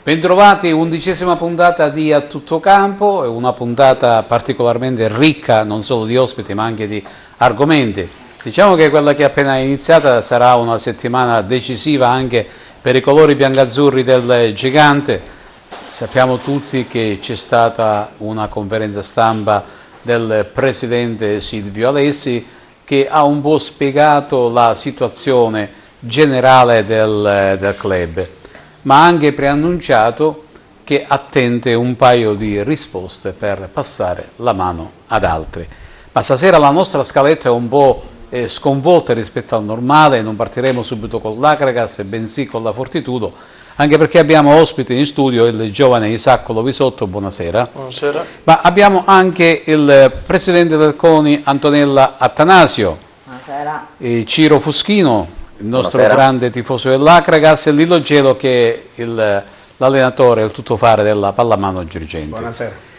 Bentrovati, 11ª puntata di A Tutto Campo, è una puntata particolarmente ricca non solo di ospiti ma anche di argomenti. Diciamo che quella che è appena iniziata sarà una settimana decisiva anche per i colori biancazzurri del Gigante. Sappiamo tutti che c'è stata una conferenza stampa del presidente Silvio Alessi che ha un po' spiegato la situazione generale del club, ma ha anche preannunciato che attende un paio di risposte per passare la mano ad altri. Ma stasera la nostra scaletta è un po' sconvolta rispetto al normale, non partiremo subito con l'Akragas, bensì con la Fortitudo, anche perché abbiamo ospite in studio il giovane Isacco Lovisotto, buonasera. Buonasera. Ma abbiamo anche il presidente del CONI Antonella Attanasio, buonasera. Ciro Fuschino, il nostro Buonasera. grande tifoso dell'Akragas, e Lillo Gelo che è l'allenatore, il tuttofare della pallamano Girgenti. Buonasera.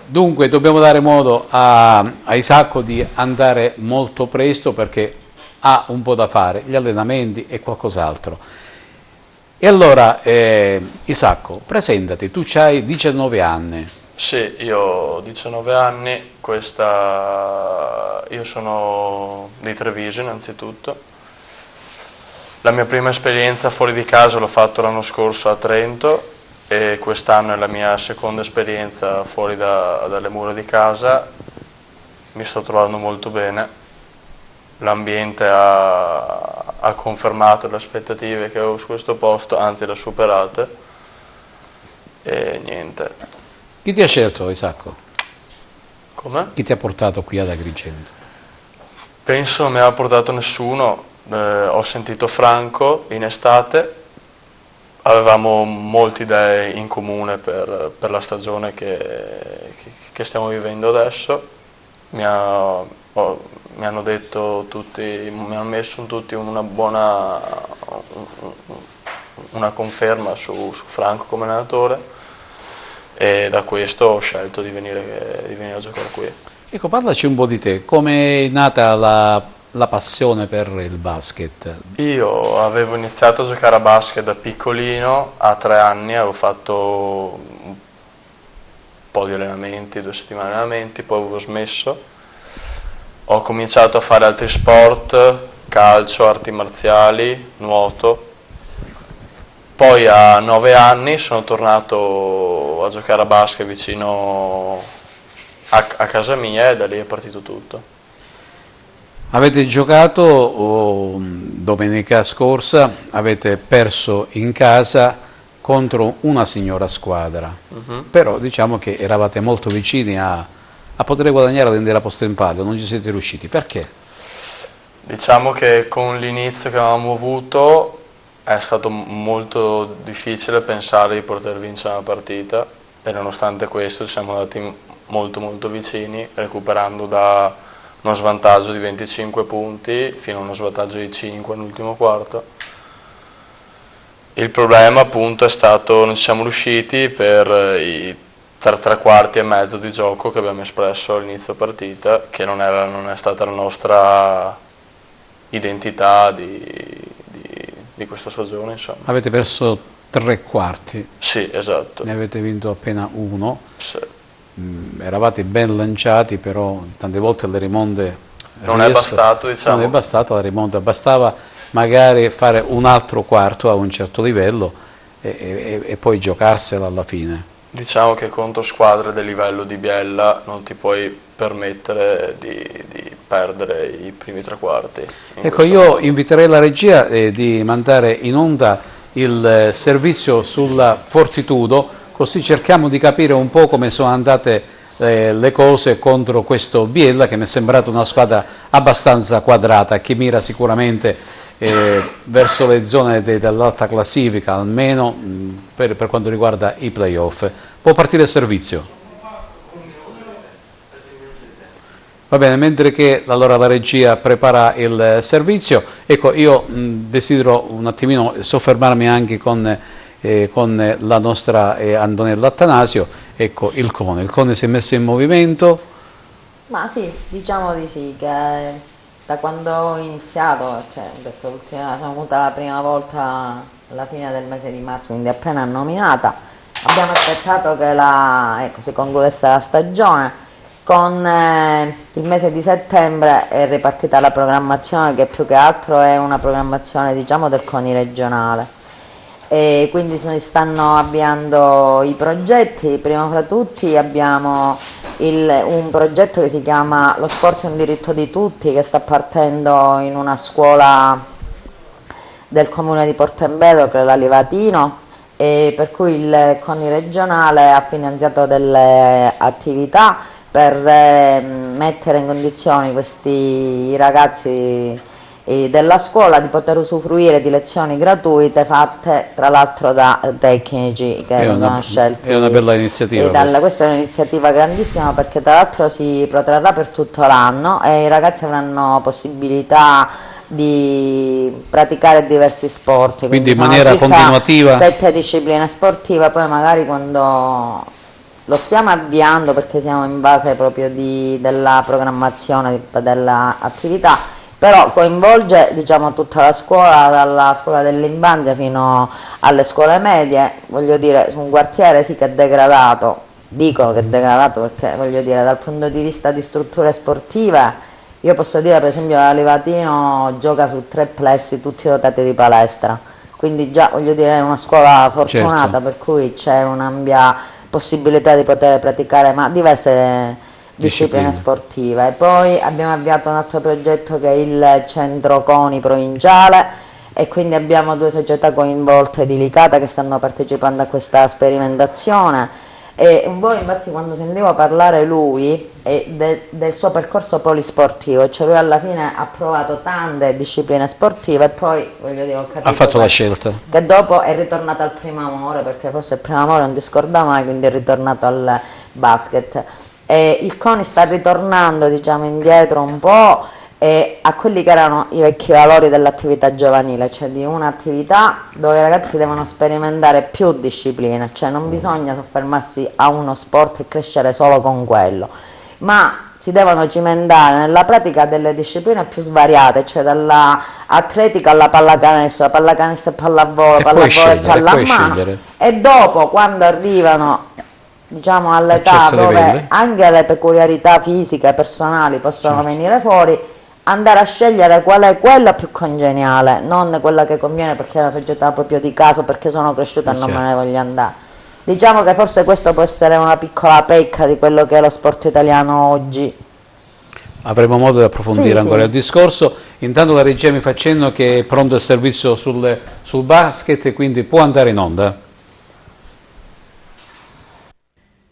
Dunque dobbiamo dare modo a Isacco di andare molto presto perché ha un po' da fare, gli allenamenti e qualcos'altro. E allora Isacco, presentati, tu hai 19 anni. Sì, io ho 19 anni, io sono di Treviso innanzitutto. La mia prima esperienza fuori di casa l'ho fatto l'anno scorso a Trento e quest'anno è la mia seconda esperienza fuori dalle mura di casa. Mi sto trovando molto bene, l'ambiente ha confermato le aspettative che avevo su questo posto, anzi le ha superate e niente. Chi ti ha scelto, Isacco? Come? Chi ti ha portato qui ad Agrigento? Penso non mi ha portato nessuno. Ho sentito Franco in estate, avevamo molte idee in comune per la stagione che stiamo vivendo adesso. Mi hanno detto tutti, mi hanno messo tutti una conferma su Franco come allenatore e da questo ho scelto di venire a giocare qui. Ecco, parlaci un po' di te, come è nata la passione per il basket? Io avevo iniziato a giocare a basket da piccolino, a 3 anni, avevo fatto un po' di allenamenti, 2 settimane di allenamenti, poi avevo smesso. Ho cominciato a fare altri sport, calcio, arti marziali, nuoto. Poi a 9 anni sono tornato a giocare a basket vicino a casa mia e da lì è partito tutto. Avete giocato domenica scorsa, avete perso in casa contro una signora squadra, però diciamo che eravate molto vicini a poter guadagnare l'intera posta in palio, non ci siete riusciti, perché? Diciamo che con l'inizio che avevamo avuto è stato molto difficile pensare di poter vincere una partita e nonostante questo ci siamo andati molto vicini, recuperando da uno svantaggio di 25 punti fino a uno svantaggio di 5 nell'ultimo quarto. Il problema appunto è stato non ci siamo riusciti per i 3 quarti e mezzo di gioco che abbiamo espresso all'inizio partita, che non è stata la nostra identità di questa stagione, insomma. Avete perso 3 quarti. Sì, esatto. Ne avete vinto appena uno. Sì. Eravate ben lanciati, però tante volte le rimonte non è bastato, diciamo. Non è bastata la rimonta, bastava magari fare un altro quarto a un certo livello e poi giocarsela alla fine. Diciamo che contro squadre del livello di Biella non ti puoi permettere di perdere i primi 3 quarti. Ecco, io inviterei la regia di mandare in onda il servizio sulla Fortitudo, così cerchiamo di capire un po' come sono andate le cose contro questo Biella, che mi è sembrata una squadra abbastanza quadrata, che mira sicuramente verso le zone dell'alta classifica, almeno per quanto riguarda i playoff. Può partire il servizio? Va bene, mentre che allora la regia prepara il servizio, ecco, io desidero un attimino soffermarmi anche con la nostra Antonella Attanasio. Ecco, il CONI si è messo in movimento? Ma sì, diciamo di sì, che da quando ho iniziato, cioè ho detto sono venuta la prima volta alla fine del mese di marzo, quindi appena nominata, abbiamo aspettato che ecco, si concludesse la stagione. Con il mese di settembre è ripartita la programmazione, che più che altro è una programmazione, diciamo, del CONI regionale, e quindi si stanno avviando i progetti. Prima fra tutti abbiamo un progetto che si chiama Lo sport è un diritto di tutti, che sta partendo in una scuola del comune di Portoempedocle, che è la Livatino, e per cui il CONI regionale ha finanziato delle attività per mettere in condizioni questi ragazzi della scuola di poter usufruire di lezioni gratuite fatte tra l'altro da tecnici che vengono scelti. È una bella iniziativa. Questa è un'iniziativa grandissima, perché tra l'altro si protrarrà per tutto l'anno e i ragazzi avranno possibilità di praticare diversi sport. Quindi in maniera continuativa. 7 discipline sportive, poi magari quando lo stiamo avviando, perché siamo in base proprio della programmazione dell'attività, però coinvolge, diciamo, tutta la scuola, dalla scuola dell'infanzia fino alle scuole medie. Voglio dire, un quartiere sì che è degradato, dicono che è degradato perché, voglio dire, dal punto di vista di strutture sportive, io posso dire per esempio che la Livatino gioca su 3 plessi tutti dotati di palestra, quindi già, voglio dire, è una scuola fortunata, certo, per cui c'è un'ampia possibilità di poter praticare diverse discipline sportive. E poi abbiamo avviato un altro progetto che è il centro CONI provinciale, e quindi abbiamo 2 società coinvolte di Licata che stanno partecipando a questa sperimentazione. E un po', infatti, quando sentivo parlare lui del suo percorso polisportivo, cioè lui alla fine ha provato tante discipline sportive e poi, voglio dire, ho capito, ha fatto la scelta che dopo è ritornato al primo amore, perché forse il primo amore non ti scorda mai, quindi è ritornato al basket. E il CONI sta ritornando, diciamo, indietro un po' a quelli che erano i vecchi valori dell'attività giovanile, cioè di un'attività dove i ragazzi devono sperimentare più discipline, cioè non bisogna soffermarsi a uno sport e crescere solo con quello, ma si devono cimentare nella pratica delle discipline più svariate, cioè dalla atletica alla pallacanestro e pallavolo, pallavolo e pallamano, e dopo, quando arrivano, diciamo, all'età dove anche le peculiarità fisiche personali possono venire fuori, andare a scegliere qual è quella più congeniale, non quella che conviene perché è una società proprio di caso, perché sono cresciuta e non me ne voglio andare. Diciamo che forse questo può essere una piccola pecca di quello che è lo sport italiano oggi. Avremo modo di approfondire ancora il discorso. Intanto la regia mi fa cenno che è pronto il servizio sul basket, quindi può andare in onda.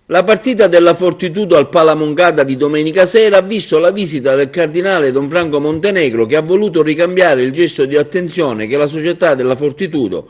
La partita della Fortitudo al Palamongada di domenica sera ha visto la visita del cardinale Don Franco Montenegro, che ha voluto ricambiare il gesto di attenzione che la società della Fortitudo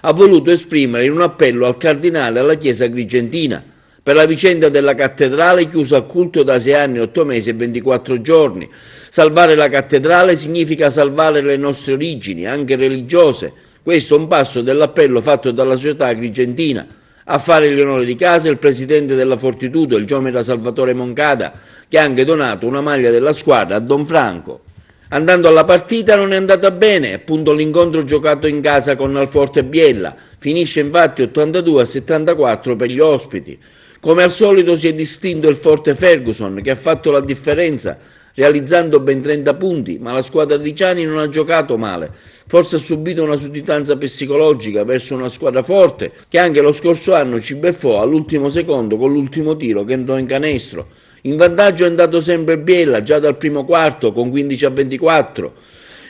ha voluto esprimere in un appello al cardinale e alla Chiesa Agrigentina per la vicenda della cattedrale chiusa al culto da 6 anni, 8 mesi e 24 giorni. Salvare la cattedrale significa salvare le nostre origini, anche religiose. Questo è un passo dell'appello fatto dalla società agrigentina. A fare gli onori di casa il presidente della Fortitudo, il Giomera Salvatore Moncada, che ha anche donato una maglia della squadra a Don Franco. Andando alla partita non è andata bene, appunto l'incontro giocato in casa con Alforte Biella, finisce infatti 82-74 per gli ospiti. Come al solito si è distinto il forte Ferguson, che ha fatto la differenza realizzando ben 30 punti, ma la squadra di Ciani non ha giocato male. Forse ha subito una sudditanza psicologica verso una squadra forte che anche lo scorso anno ci beffò all'ultimo secondo con l'ultimo tiro che entrò in canestro. In vantaggio è andato sempre Biella già dal primo quarto con 15-24,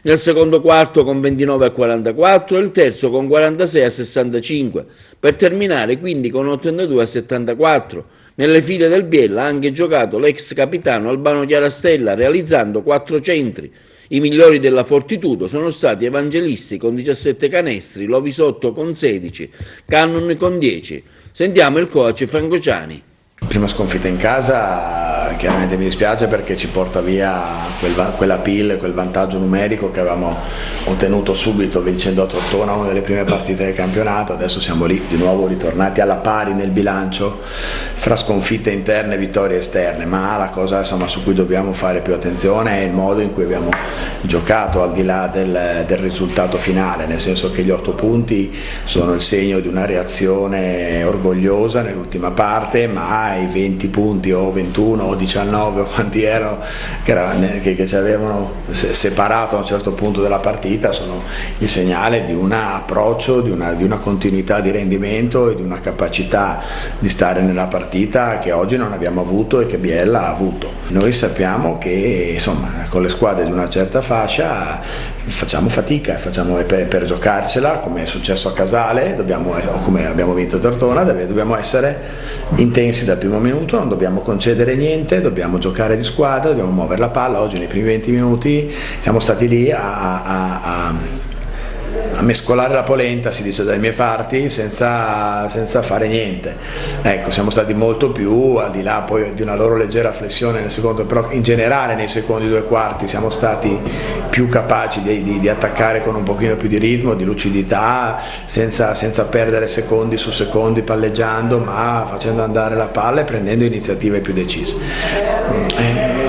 nel secondo quarto con 29-44 e il terzo con 46-65, per terminare quindi con 82-74. Nelle file del Biella ha anche giocato l'ex capitano Albano Chiarastella, realizzando 4 centri. I migliori della Fortitudo sono stati Evangelisti con 17 canestri, Lovisotto con 16, Cannon con 10. Sentiamo il coach Franco Ciani. Prima sconfitta in casa chiaramente mi dispiace perché ci porta via quella PIL, quel vantaggio numerico che avevamo ottenuto subito vincendo a Tortona una delle prime partite del campionato. Adesso siamo lì di nuovo ritornati alla pari nel bilancio fra sconfitte interne e vittorie esterne, ma la cosa insomma su cui dobbiamo fare più attenzione è il modo in cui abbiamo giocato, al di là del risultato finale, nel senso che gli 8 punti sono il segno di una reazione orgogliosa nell'ultima parte, ma i 20 punti o 21 o 19 o quanti erano che ci avevano separato a un certo punto della partita sono il segnale di un approccio, di una continuità di rendimento e di una capacità di stare nella partita che oggi non abbiamo avuto e che Biella ha avuto. Noi sappiamo che insomma con le squadre di una certa fascia facciamo fatica per giocarcela, come è successo a Casale, o come abbiamo vinto a Tortona, dobbiamo essere intensi dal primo minuto, non dobbiamo concedere niente, dobbiamo giocare di squadra, dobbiamo muovere la palla. Oggi nei primi 20 minuti siamo stati lì a mescolare la polenta, si dice dalle mie parti, senza fare niente. Ecco, siamo stati molto più, al di là poi di una loro leggera flessione nel secondo, però in generale nei secondi 2 quarti siamo stati più capaci di attaccare con un pochino più di ritmo, di lucidità, senza perdere secondi su secondi palleggiando, ma facendo andare la palla e prendendo iniziative più decise.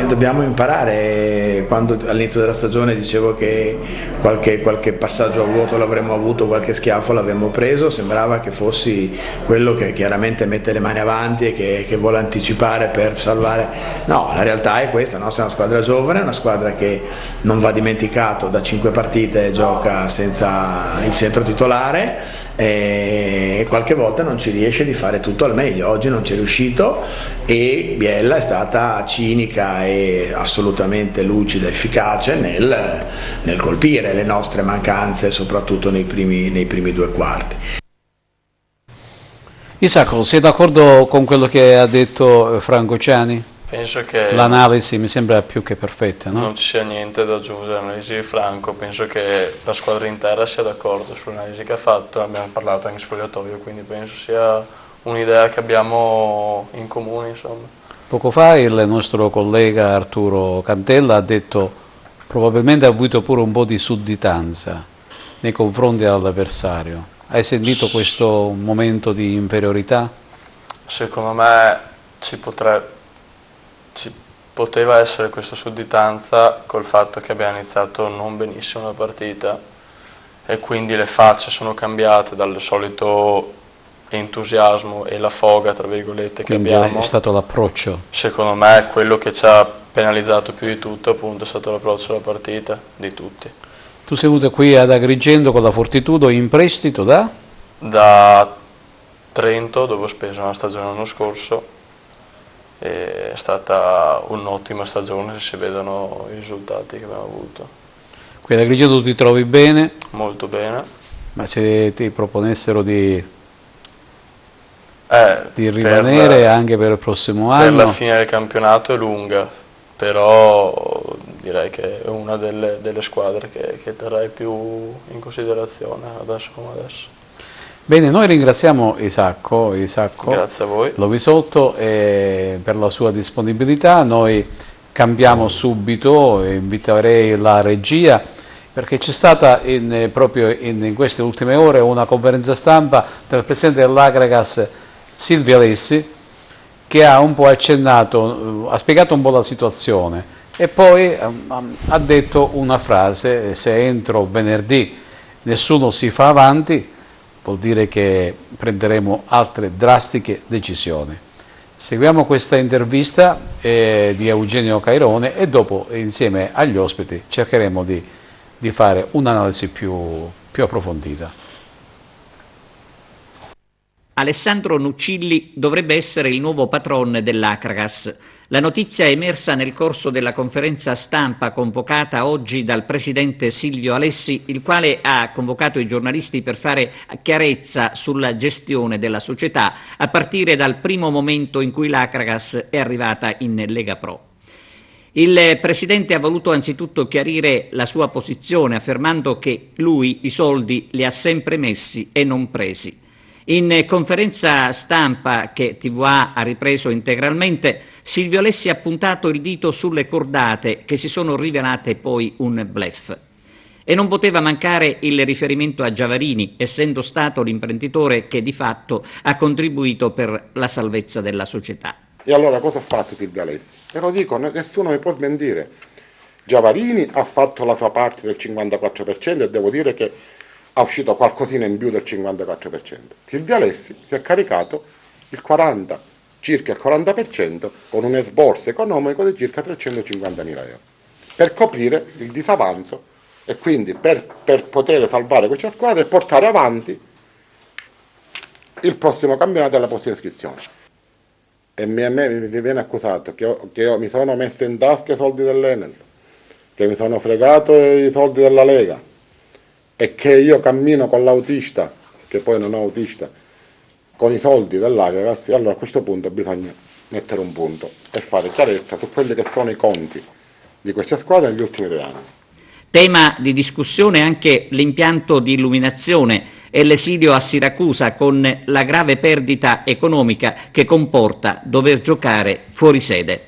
Dobbiamo imparare. Quando all'inizio della stagione dicevo che qualche passaggio a vuoto l'avremmo avuto, qualche schiaffo l'avremmo preso, sembrava che fossi quello che chiaramente mette le mani avanti e che vuole anticipare per salvare. No, la realtà è questa, no? Siamo una squadra giovane, una squadra che non va dimenticato, da 5 partite gioca senza il centro titolare e qualche volta non ci riesce di fare tutto al meglio. Oggi non ci è riuscito e Biella è stata cinica e assolutamente lucida, efficace nel colpire le nostre mancanze, soprattutto nei primi 2 quarti. Isacco, sei d'accordo con quello che ha detto Franco Ciani? Penso che l'analisi mi sembra più che perfetta, no? Non ci sia niente da aggiungere all'analisi di Franco, penso che la squadra intera sia d'accordo sull'analisi che ha fatto, abbiamo parlato anche in spogliatoio, quindi penso sia un'idea che abbiamo in comune, insomma. Poco fa il nostro collega Arturo Cantella ha detto probabilmente ha avuto pure un po' di sudditanza nei confronti dell'avversario. Hai sentito questo momento di inferiorità? Secondo me ci poteva essere questa sudditanza col fatto che abbiamo iniziato non benissimo la partita e quindi le facce sono cambiate dal solito entusiasmo e la foga, tra virgolette, che quindi abbiamo. È stato l'approccio. Secondo me quello che ci ha penalizzato più di tutto appunto è stato l'approccio alla partita di tutti. Tu sei venuto qui ad Agrigento con la Fortitudo in prestito da Trento, dove ho speso una stagione l'anno scorso. È stata un'ottima stagione se si vedono i risultati che abbiamo avuto. Qui ad Agrigento ti trovi bene? Molto bene. Ma se ti proponessero di rimanere anche per il prossimo anno? Per la fine del campionato è lunga, però direi che è una delle squadre che terrei più in considerazione adesso come adesso. Bene, noi ringraziamo Isacco, grazie a voi, Lovisotto, per la sua disponibilità. Noi cambiamo subito, inviterei la regia, perché c'è stata proprio in queste ultime ore una conferenza stampa del presidente dell'Agragas Silvio Alessi, che ha un po' accennato, ha spiegato un po' la situazione e poi ha detto una frase: se entro venerdì nessuno si fa avanti, vuol dire che prenderemo altre drastiche decisioni. Seguiamo questa intervista di Eugenio Cairone e dopo, insieme agli ospiti, cercheremo di fare un'analisi più approfondita. Alessandro Nuccilli dovrebbe essere il nuovo patron dell'Akragas. La notizia è emersa nel corso della conferenza stampa convocata oggi dal presidente Silvio Alessi, il quale ha convocato i giornalisti per fare chiarezza sulla gestione della società a partire dal primo momento in cui l'Akragas è arrivata in Lega Pro. Il presidente ha voluto anzitutto chiarire la sua posizione, affermando che lui i soldi li ha sempre messi e non presi. In conferenza stampa che TVA ha ripreso integralmente, Silvio Alessi ha puntato il dito sulle cordate che si sono rivelate poi un bluff. E non poteva mancare il riferimento a Giavarini, essendo stato l'imprenditore che di fatto ha contribuito per la salvezza della società. E allora cosa ha fatto Silvio Alessi? E lo dico, nessuno mi può smentire. Giavarini ha fatto la sua parte del 54% e devo dire che ha uscito qualcosina in più del 54%. Silvio Alessi si è caricato il 40, circa il 40% con un esborso economico di circa 350.000 euro per coprire il disavanzo e quindi per poter salvare questa squadra e portare avanti il prossimo campionato e la prossima iscrizione. E a me mi viene accusato che mi sono messo in tasca i soldi dell'Enel, che mi sono fregato i soldi della Lega e che io cammino con l'autista, che poi non è autista, con i soldi dell'Agragas. Allora a questo punto bisogna mettere un punto e fare chiarezza su quelli che sono i conti di questa squadra negli ultimi 2 anni. Tema di discussione anche l'impianto di illuminazione e l'esilio a Siracusa con la grave perdita economica che comporta dover giocare fuori sede.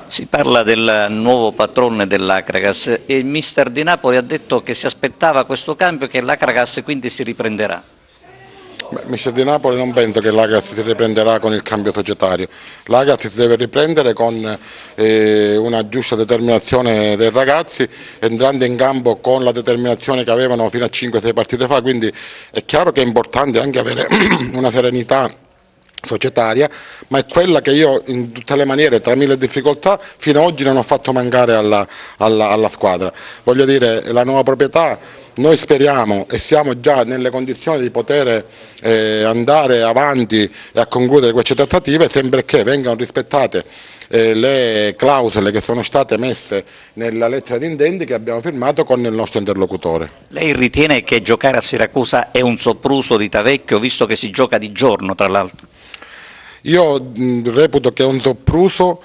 Si parla del nuovo patrone dell'Akragas e il mister di Napoli ha detto che si aspettava questo cambio e che l'Akragas quindi si riprenderà. Il mister di Napoli non penso che l'Agrax si riprenderà con il cambio societario. L'Agrax si deve riprendere con una giusta determinazione dei ragazzi, entrando in campo con la determinazione che avevano fino a 5-6 partite fa, quindi è chiaro che è importante anche avere una serenità societaria, ma è quella che io in tutte le maniere, tra mille difficoltà, fino ad oggi non ho fatto mancare alla squadra. Voglio dire, la nuova proprietà, noi speriamo e siamo già nelle condizioni di poter andare avanti e a concludere queste trattative, sempre che vengano rispettate le clausole che sono state messe nella lettera di intenti che abbiamo firmato con il nostro interlocutore. Lei ritiene che giocare a Siracusa è un sopruso di Tavecchio, visto che si gioca di giorno tra l'altro? Io reputo che è un sopruso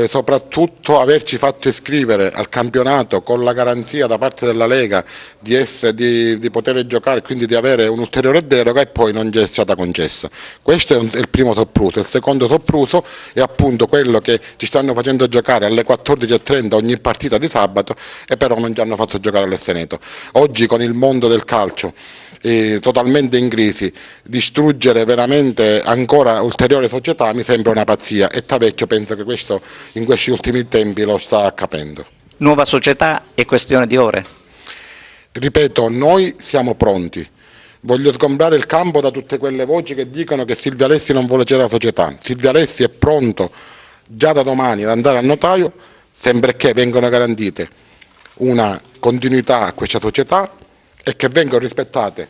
soprattutto averci fatto iscrivere al campionato con la garanzia da parte della Lega di poter giocare, quindi di avere un'ulteriore deroga, e poi non ci è stata concessa. Questo è il primo sopruso. Il secondo sopruso è appunto quello che ci stanno facendo giocare alle 14:30 ogni partita di sabato e però non ci hanno fatto giocare all'Esseneto. Oggi con il mondo del calcio totalmente in crisi, distruggere veramente ancora ulteriore società mi sembra una pazzia, e Tavecchio penso che questo in questi ultimi tempi lo sta capendo. Nuova società è questione di ore? Ripeto, noi siamo pronti. Voglio sgombrare il campo da tutte quelle voci che dicono che Silvio Alessi non vuole girare la società. Silvio Alessi è pronto già da domani ad andare al notaio, sempre che vengano garantite una continuità a questa società e che vengano rispettate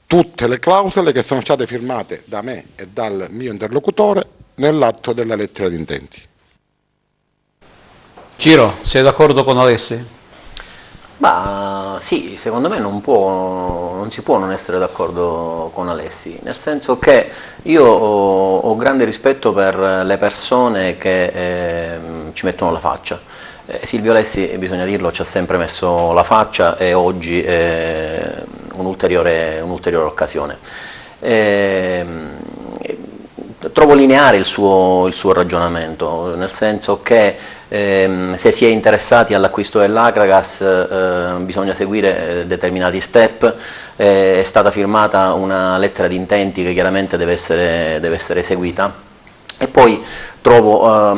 tutte le clausole che sono state firmate da me e dal mio interlocutore nell'atto della lettera di intenti. Ciro, sei d'accordo con Alessi? Ma sì, secondo me non si può non essere d'accordo con Alessi, nel senso che io ho grande rispetto per le persone che ci mettono la faccia. Silvio Alessi, bisogna dirlo, ci ha sempre messo la faccia e oggi è un'ulteriore occasione. Trovo lineare il suo ragionamento, nel senso che se si è interessati all'acquisto dell'Akragas bisogna seguire determinati step. È stata firmata una lettera di intenti che chiaramente deve essere eseguita, e poi trovo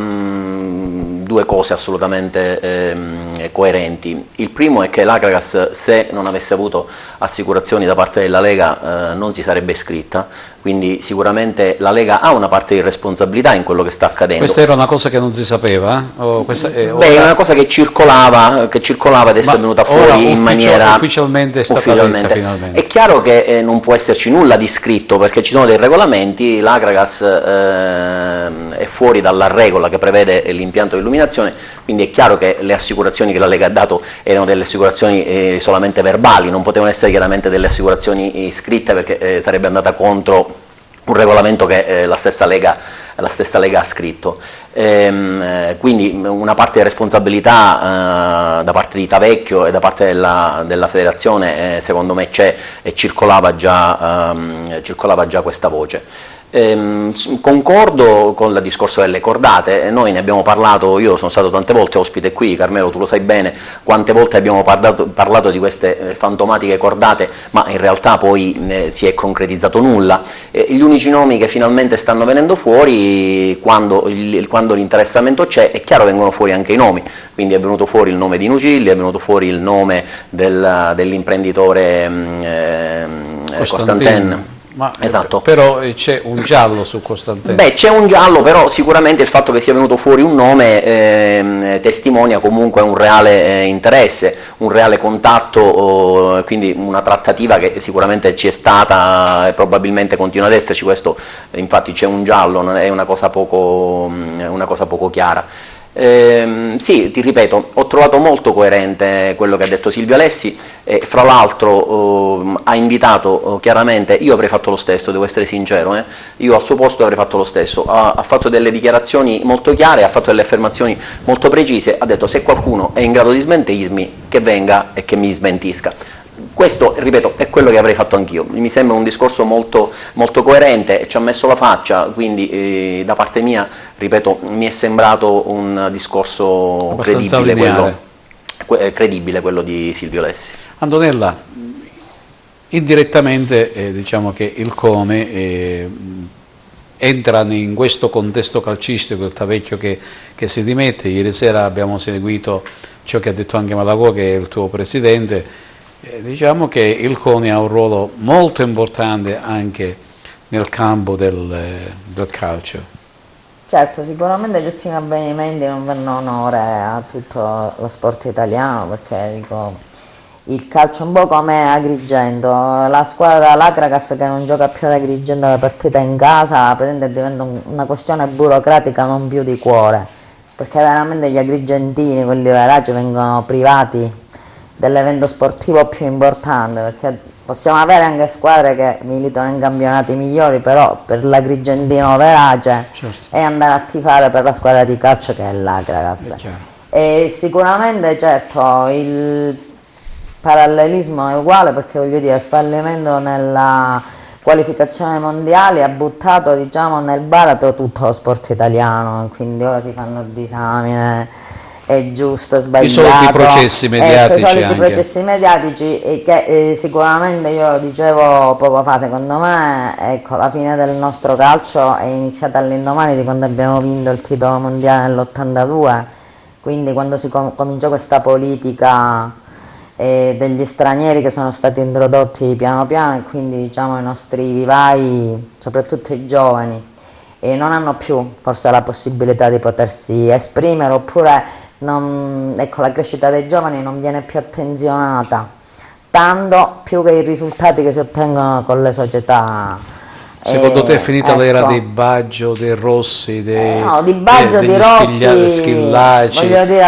2 cose assolutamente coerenti. Il primo è che l'Akragas, se non avesse avuto assicurazioni da parte della Lega, non si sarebbe iscritta, quindi sicuramente laLega ha una parte di responsabilità in quello che sta accadendo. Questa era una cosa che non si sapeva? È una cosa che circolava ed è venuta fuori in maniera ufficialmente è stata detta finalmente. È chiaro che non può esserci nulla di scritto, perché ci sono dei regolamenti, l'Akragas è fuori dalla regola che prevede l'impianto di illuminazione, quindi è chiaro che le assicurazioni che la Lega ha dato erano delle assicurazioni solamente verbali, non potevano essere chiaramente delle assicurazioni scritte, perché sarebbe andata contro un regolamento che la stessa Lega la stessa Lega ha scritto. Quindi una parte di responsabilità da parte di Tavecchio e da parte della federazione secondo me c'è e circolava già questa voce. Concordo con il discorso delle cordate, noi ne abbiamo parlato, io sono stato tante volte ospite qui, Carmelo tu lo sai bene quante volte abbiamo parlato di queste fantomatiche cordate, ma in realtà poi si è concretizzato nulla. Gli unici nomi che finalmente stanno venendo fuori quando l'interessamento c'è, è chiaro vengono fuori anche i nomi, quindi è venuto fuori il nome di Nucilli, è venuto fuori il nome dell'imprenditore Costantin. Ma esatto. Però c'è un giallo su Costantin. Beh, c'è un giallo, però sicuramente il fatto che sia venuto fuori un nome testimonia comunque un reale interesse, un reale contatto, quindi una trattativa che sicuramente ci è stata e probabilmente continua ad esserci. Questo infatti c'è un giallo, non è una cosa poco chiara. Sì, ti ripeto, ho trovato molto coerente quello che ha detto Silvio Alessi, e fra l'altro ha invitato chiaramente, io avrei fatto lo stesso, devo essere sincero, io al suo posto avrei fatto lo stesso, ha fatto delle dichiarazioni molto chiare, ha fatto delle affermazioni molto precise, ha detto se qualcuno è in grado di smentirmi che venga e che mi smentisca. Questo, ripeto, è quello che avrei fatto anch'io, mi sembra un discorso molto, molto coerente, ci ha messo la faccia, quindi da parte mia, ripeto, mi è sembrato un discorso credibile quello di Silvio Alessi. Antonella, indirettamente diciamo che il CONE entra in questo contesto calcistico, il Tavecchio che si dimette. Ieri sera abbiamo seguito ciò che ha detto anche Malagò, che è il tuo presidente. Diciamo che il CONI ha un ruolo molto importante anche nel campo del calcio. Certo, sicuramente gli ultimi avvenimenti non fanno onore a tutto lo sport italiano, perché dico, il calcio è un po' come Agrigento, la squadra l'Akragas che non gioca più ad Agrigento le partite in casa, diventa una questione burocratica, non più di cuore, perché veramente gli agrigentini, quelli veraci, vengono privati dell'evento sportivo più importante, perché possiamo avere anche squadre che militano in campionati migliori, però per l'agrigentino verace è andare a tifare per la squadra di calcio che è l'Akragas. E sicuramente certo il parallelismo è uguale, perché voglio dire, il fallimento nella qualificazione mondiale ha buttato, diciamo, nel baratro tutto lo sport italiano, quindi ora si fanno disamine, è giusto, sbagliato. I soliti processi mediatici i soliti processi mediatici, e che sicuramente, io dicevo poco fa, secondo me, ecco, la fine del nostro calcio è iniziata all'indomani di quando abbiamo vinto il titolo mondiale nell'82, quindi quando si cominciò questa politica degli stranieri che sono stati introdotti piano piano, e quindi diciamo i nostri vivai, soprattutto i giovani, non hanno più forse la possibilità di potersi esprimere, oppure ecco, la crescita dei giovani non viene più attenzionata, tanto più che i risultati che si ottengono con le società. Secondo te è finita l'era dei Baggio, dei Rossi, no, di Baggio, di Rossi, Schillaci, voglio dire,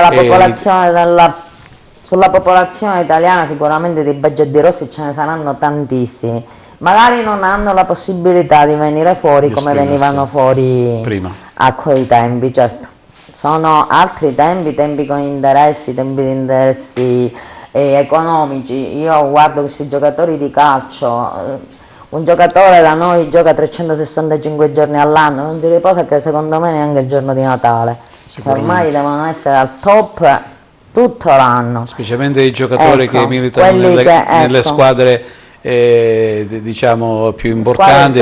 sulla popolazione italiana sicuramente di Baggio e di Rossi ce ne saranno tantissimi, magari non hanno la possibilità di venire fuori come venivano fuori prima, a quei tempi, certo. Sono altri tempi con interessi, tempi di interessi economici. Io guardo questi giocatori di calcio, un giocatore da noi gioca 365 giorni all'anno, non si riposa che secondo me neanche il giorno di Natale, ormai devono essere al top tutto l'anno. Specialmente i giocatori che militano nelle squadre diciamo più importanti,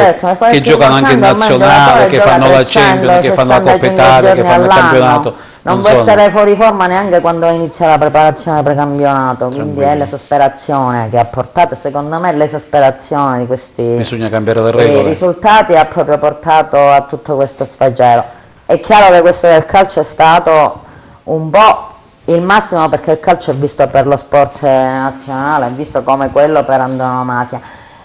che giocano anche in nazionale, che fanno la Champions, che fanno la Coppa Italia, che fanno il campionato. Non può essere fuori forma neanche quando inizia la preparazione precampionato, quindi è l'esasperazione che ha portato, secondo me l'esasperazione di questi risultati ha proprio portato a tutto questo sfacelo. È chiaro che questo del calcio è stato un po' il massimo, perché il calcio è visto per lo sport nazionale, è visto come quello per antonomasia,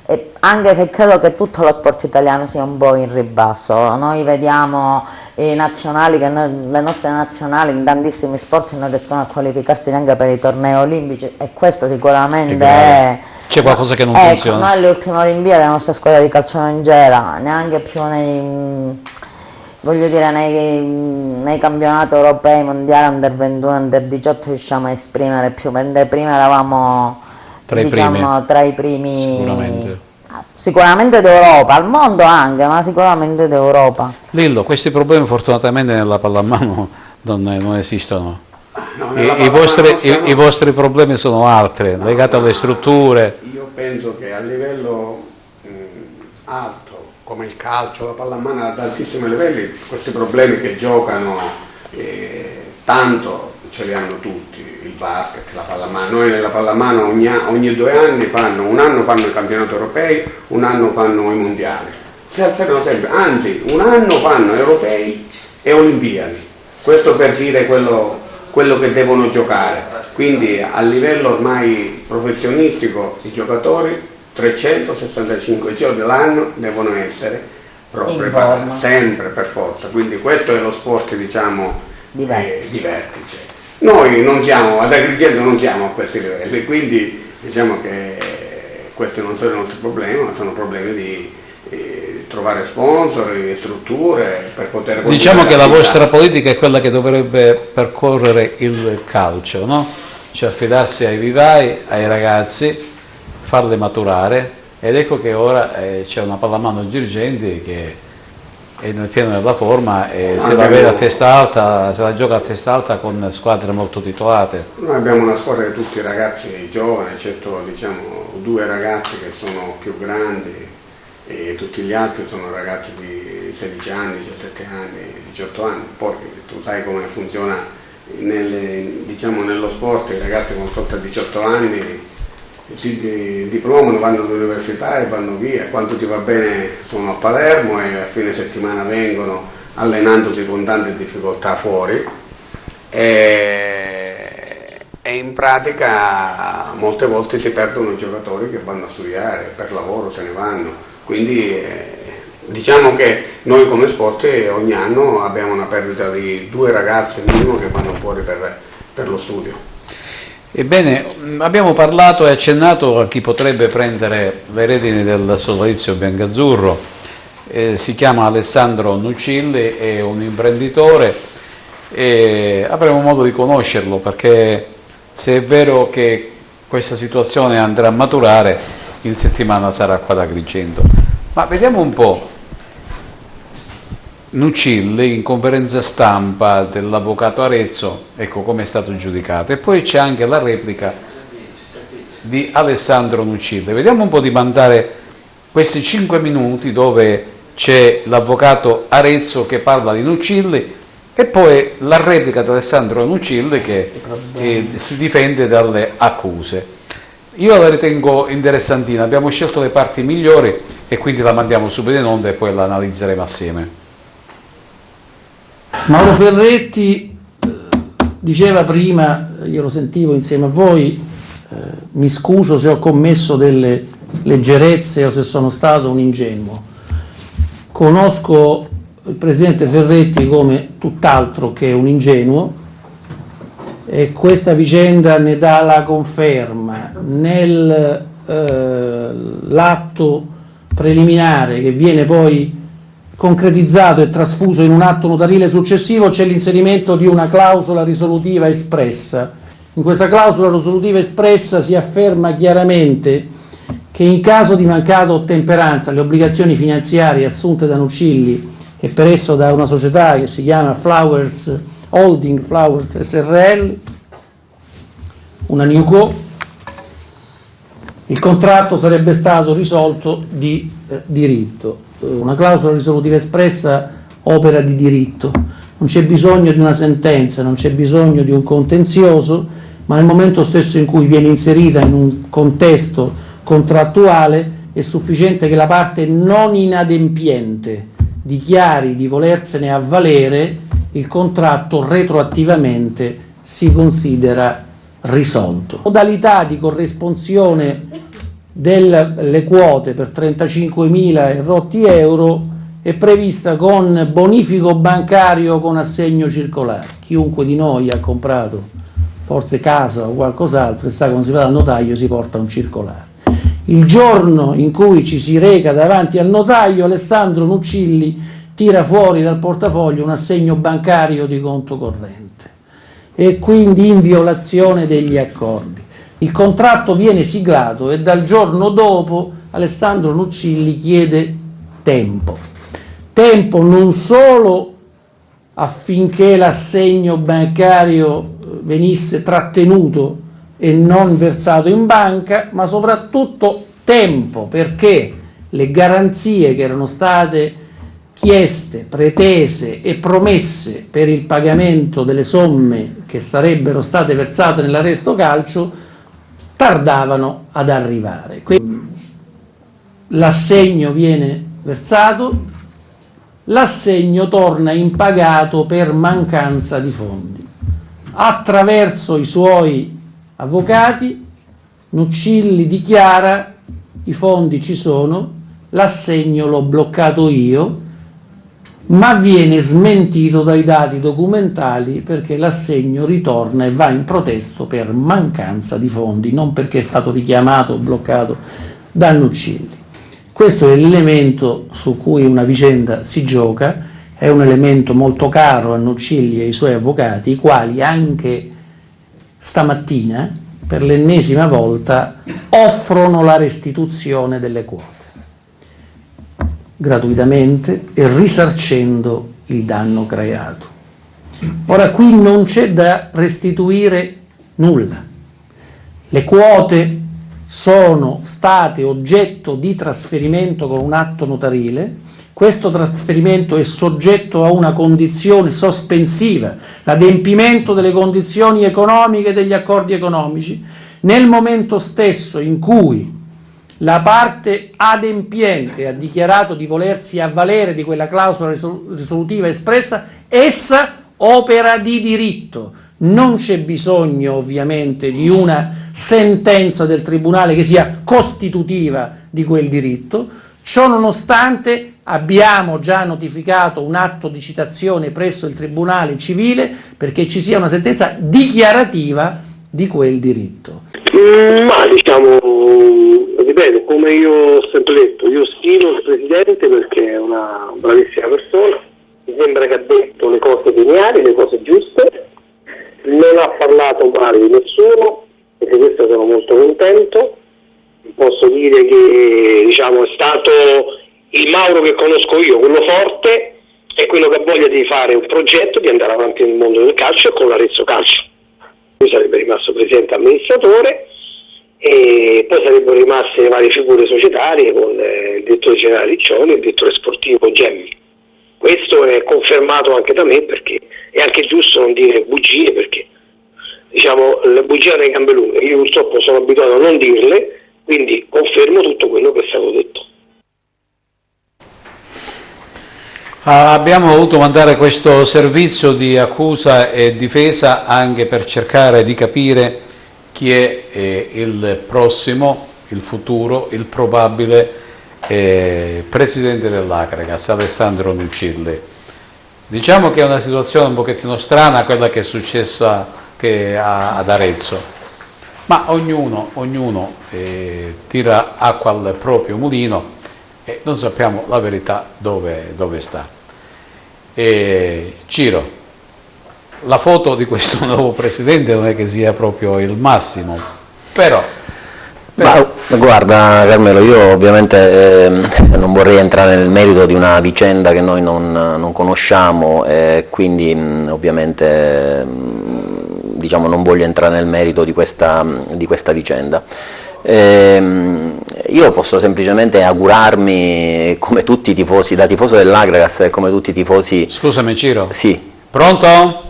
e anche se credo che tutto lo sport italiano sia un po' in ribasso. Noi vediamo i nazionali, le nostre nazionali in tantissimi sport non riescono a qualificarsi neanche per i tornei olimpici, e questo sicuramente c'è qualcosa che non funziona. Noi alle ultime Olimpiadi la nostra squadra di calcio non c'era neanche più voglio dire, nei campionati europei, mondiali, under 21, under 18 riusciamo a esprimere più, mentre prima eravamo tra i primi sicuramente d'Europa, al mondo anche, ma sicuramente d'Europa. Lillo, questi problemi fortunatamente nella pallamano non esistono. No, I vostri problemi sono altri, legati alle strutture. Io penso che a livello alto, come il calcio, la pallamano ad altissimi livelli, questi problemi che giocano tanto ce li hanno tutti, il basket, la pallamano. Noi nella pallamano ogni 2 anni un anno fanno i campionati europei, un anno fanno i mondiali. Si alternano sempre, anzi un anno fanno europei e olimpiadi. Questo per dire quello che devono giocare. Quindi a livello ormai professionistico i giocatori 365 giorni all'anno devono essere preparati, sempre per forza. Quindi questo è lo sport, diciamo, di vertice. Noi non siamo, ad Agrigento non siamo a questi livelli, quindi diciamo che questi non sono i nostri problemi, ma sono problemi di trovare sponsor, strutture per poter... Diciamo che la vostra politica è quella che dovrebbe percorrere il calcio, no? Cioè affidarsi ai vivai, ai ragazzi, farli maturare, ed ecco che ora c'è una pallamano Girgenti che è nel pieno della forma e se la vede a testa alta, se la gioca a testa alta con squadre molto titolate. Noi abbiamo una squadra di tutti ragazzi giovani, eccetto diciamo 2 ragazzi che sono più grandi e tutti gli altri sono ragazzi di 16 anni, 17 anni, 18 anni. Poi tu sai come funziona nello sport, i ragazzi con sotto a 18 anni si diplomano, vanno all'università e vanno via, quando ti va bene sono a Palermo e a fine settimana vengono allenandosi con tante difficoltà fuori e in pratica molte volte si perdono i giocatori che vanno a studiare, per lavoro se ne vanno, quindi diciamo che noi come sport ogni anno abbiamo una perdita di 2 ragazzi minimo che vanno fuori per lo studio. Ebbene, abbiamo parlato e accennato a chi potrebbe prendere le redini del sodalizio biancazzurro. Si chiama Alessandro Nucilli, è un imprenditore e avremo modo di conoscerlo, perché se è vero che questa situazione andrà a maturare, in settimana sarà qua ad Agrigento. Ma vediamo un po'. Nucilli in conferenza stampa dell'avvocato Arezzo, ecco come è stato giudicato, e poi c'è anche la replica di Alessandro Nucilli. Vediamo un po' di mandare questi 5 minuti dove c'è l'avvocato Arezzo che parla di Nucilli e poi la replica di Alessandro Nucilli che si difende dalle accuse. Io la ritengo interessantina, abbiamo scelto le parti migliori e quindi la mandiamo subito in onda e poi la analizzeremo assieme. Mauro Ferretti diceva prima, io lo sentivo insieme a voi, mi scuso se ho commesso delle leggerezze o se sono stato un ingenuo. Conosco il presidente Ferretti come tutt'altro che un ingenuo e questa vicenda ne dà la conferma. Nell'atto preliminare che viene poi concretizzato e trasfuso in un atto notarile successivo c'è l'inserimento di una clausola risolutiva espressa. In questa clausola risolutiva espressa si afferma chiaramente che in caso di mancata ottemperanza alle obbligazioni finanziarie assunte da Nucilli e per esso da una società che si chiama Flowers Holding Flowers SRL, una Newco, il contratto sarebbe stato risolto di diritto. Una clausola risolutiva espressa opera di diritto, non c'è bisogno di una sentenza, non c'è bisogno di un contenzioso, ma nel momento stesso in cui viene inserita in un contesto contrattuale è sufficiente che la parte non inadempiente dichiari di volersene avvalere, il contratto retroattivamente si considera risolto. Modalità di corresponsione delle quote per 35.000 e rotti euro è prevista con bonifico bancario con assegno circolare. Chiunque di noi ha comprato forse casa o qualcos'altro e sa quando si va dal notaio si porta un circolare. Il giorno in cui ci si reca davanti al notaio, Alessandro Nucilli tira fuori dal portafoglio un assegno bancario di conto corrente e quindi in violazione degli accordi. Il contratto viene siglato e dal giorno dopo Alessandro Nuccilli chiede tempo non solo affinché l'assegno bancario venisse trattenuto e non versato in banca, ma soprattutto tempo perché le garanzie che erano state chieste, pretese e promesse per il pagamento delle somme che sarebbero state versate nell'Arresto Calcio tardavano ad arrivare. L'assegno viene versato, l'assegno torna impagato per mancanza di fondi. Attraverso i suoi avvocati Nuccilli dichiara: i fondi ci sono, l'assegno l'ho bloccato io, ma viene smentito dai dati documentali perché l'assegno ritorna e va in protesto per mancanza di fondi, non perché è stato richiamato o bloccato da Nuccilli. Questo è l'elemento su cui una vicenda si gioca, è un elemento molto caro a Nuccilli e ai suoi avvocati, i quali anche stamattina per l'ennesima volta offrono la restituzione delle quote gratuitamente e risarcendo il danno creato. Ora qui non c'è da restituire nulla. Le quote sono state oggetto di trasferimento con un atto notarile. Questo trasferimento è soggetto a una condizione sospensiva, l'adempimento delle condizioni economiche e degli accordi economici. Nel momento stesso in cui la parte adempiente ha dichiarato di volersi avvalere di quella clausola risolutiva espressa, essa opera di diritto. Non c'è bisogno ovviamente di una sentenza del Tribunale che sia costitutiva di quel diritto. Ciò nonostante abbiamo già notificato un atto di citazione presso il Tribunale civile perché ci sia una sentenza dichiarativa di quel diritto. Ma diciamo, ripeto, come io ho sempre detto, io stimo il Presidente perché è una bravissima persona, mi sembra che ha detto le cose lineari, le cose giuste, non ha parlato male di nessuno e di questo sono molto contento. Posso dire che diciamo, è stato il Mauro che conosco io, quello forte e quello che ha voglia di fare un progetto, di andare avanti nel mondo del calcio e con l'Arezzo Calcio. Lui sarebbe rimasto presidente amministratore e poi sarebbero rimaste le varie figure societarie con il direttore generale Riccioli e il direttore sportivo Gemmi. Questo è confermato anche da me perché è anche giusto non dire bugie, perché diciamo le bugie hanno le gambe lunghe, io purtroppo sono abituato a non dirle, quindi confermo tutto quello che è stato detto. Abbiamo voluto mandare questo servizio di accusa e difesa anche per cercare di capire chi è il prossimo, il futuro, il probabile presidente dell'Acragas, Alessandro Nuccilli. Diciamo che è una situazione un pochettino strana quella che è successa ad Arezzo, ma ognuno tira acqua al proprio mulino e non sappiamo la verità dove sta. Ciro, la foto di questo nuovo presidente non è che sia proprio il massimo, però... Ma, guarda Carmelo, io ovviamente non vorrei entrare nel merito di una vicenda che noi non conosciamo e quindi ovviamente diciamo, non voglio entrare nel merito di questa vicenda. Io posso semplicemente augurarmi, come tutti i tifosi, da tifoso dell'Acragas e come tutti i tifosi... Scusami Ciro. Sì. Pronto?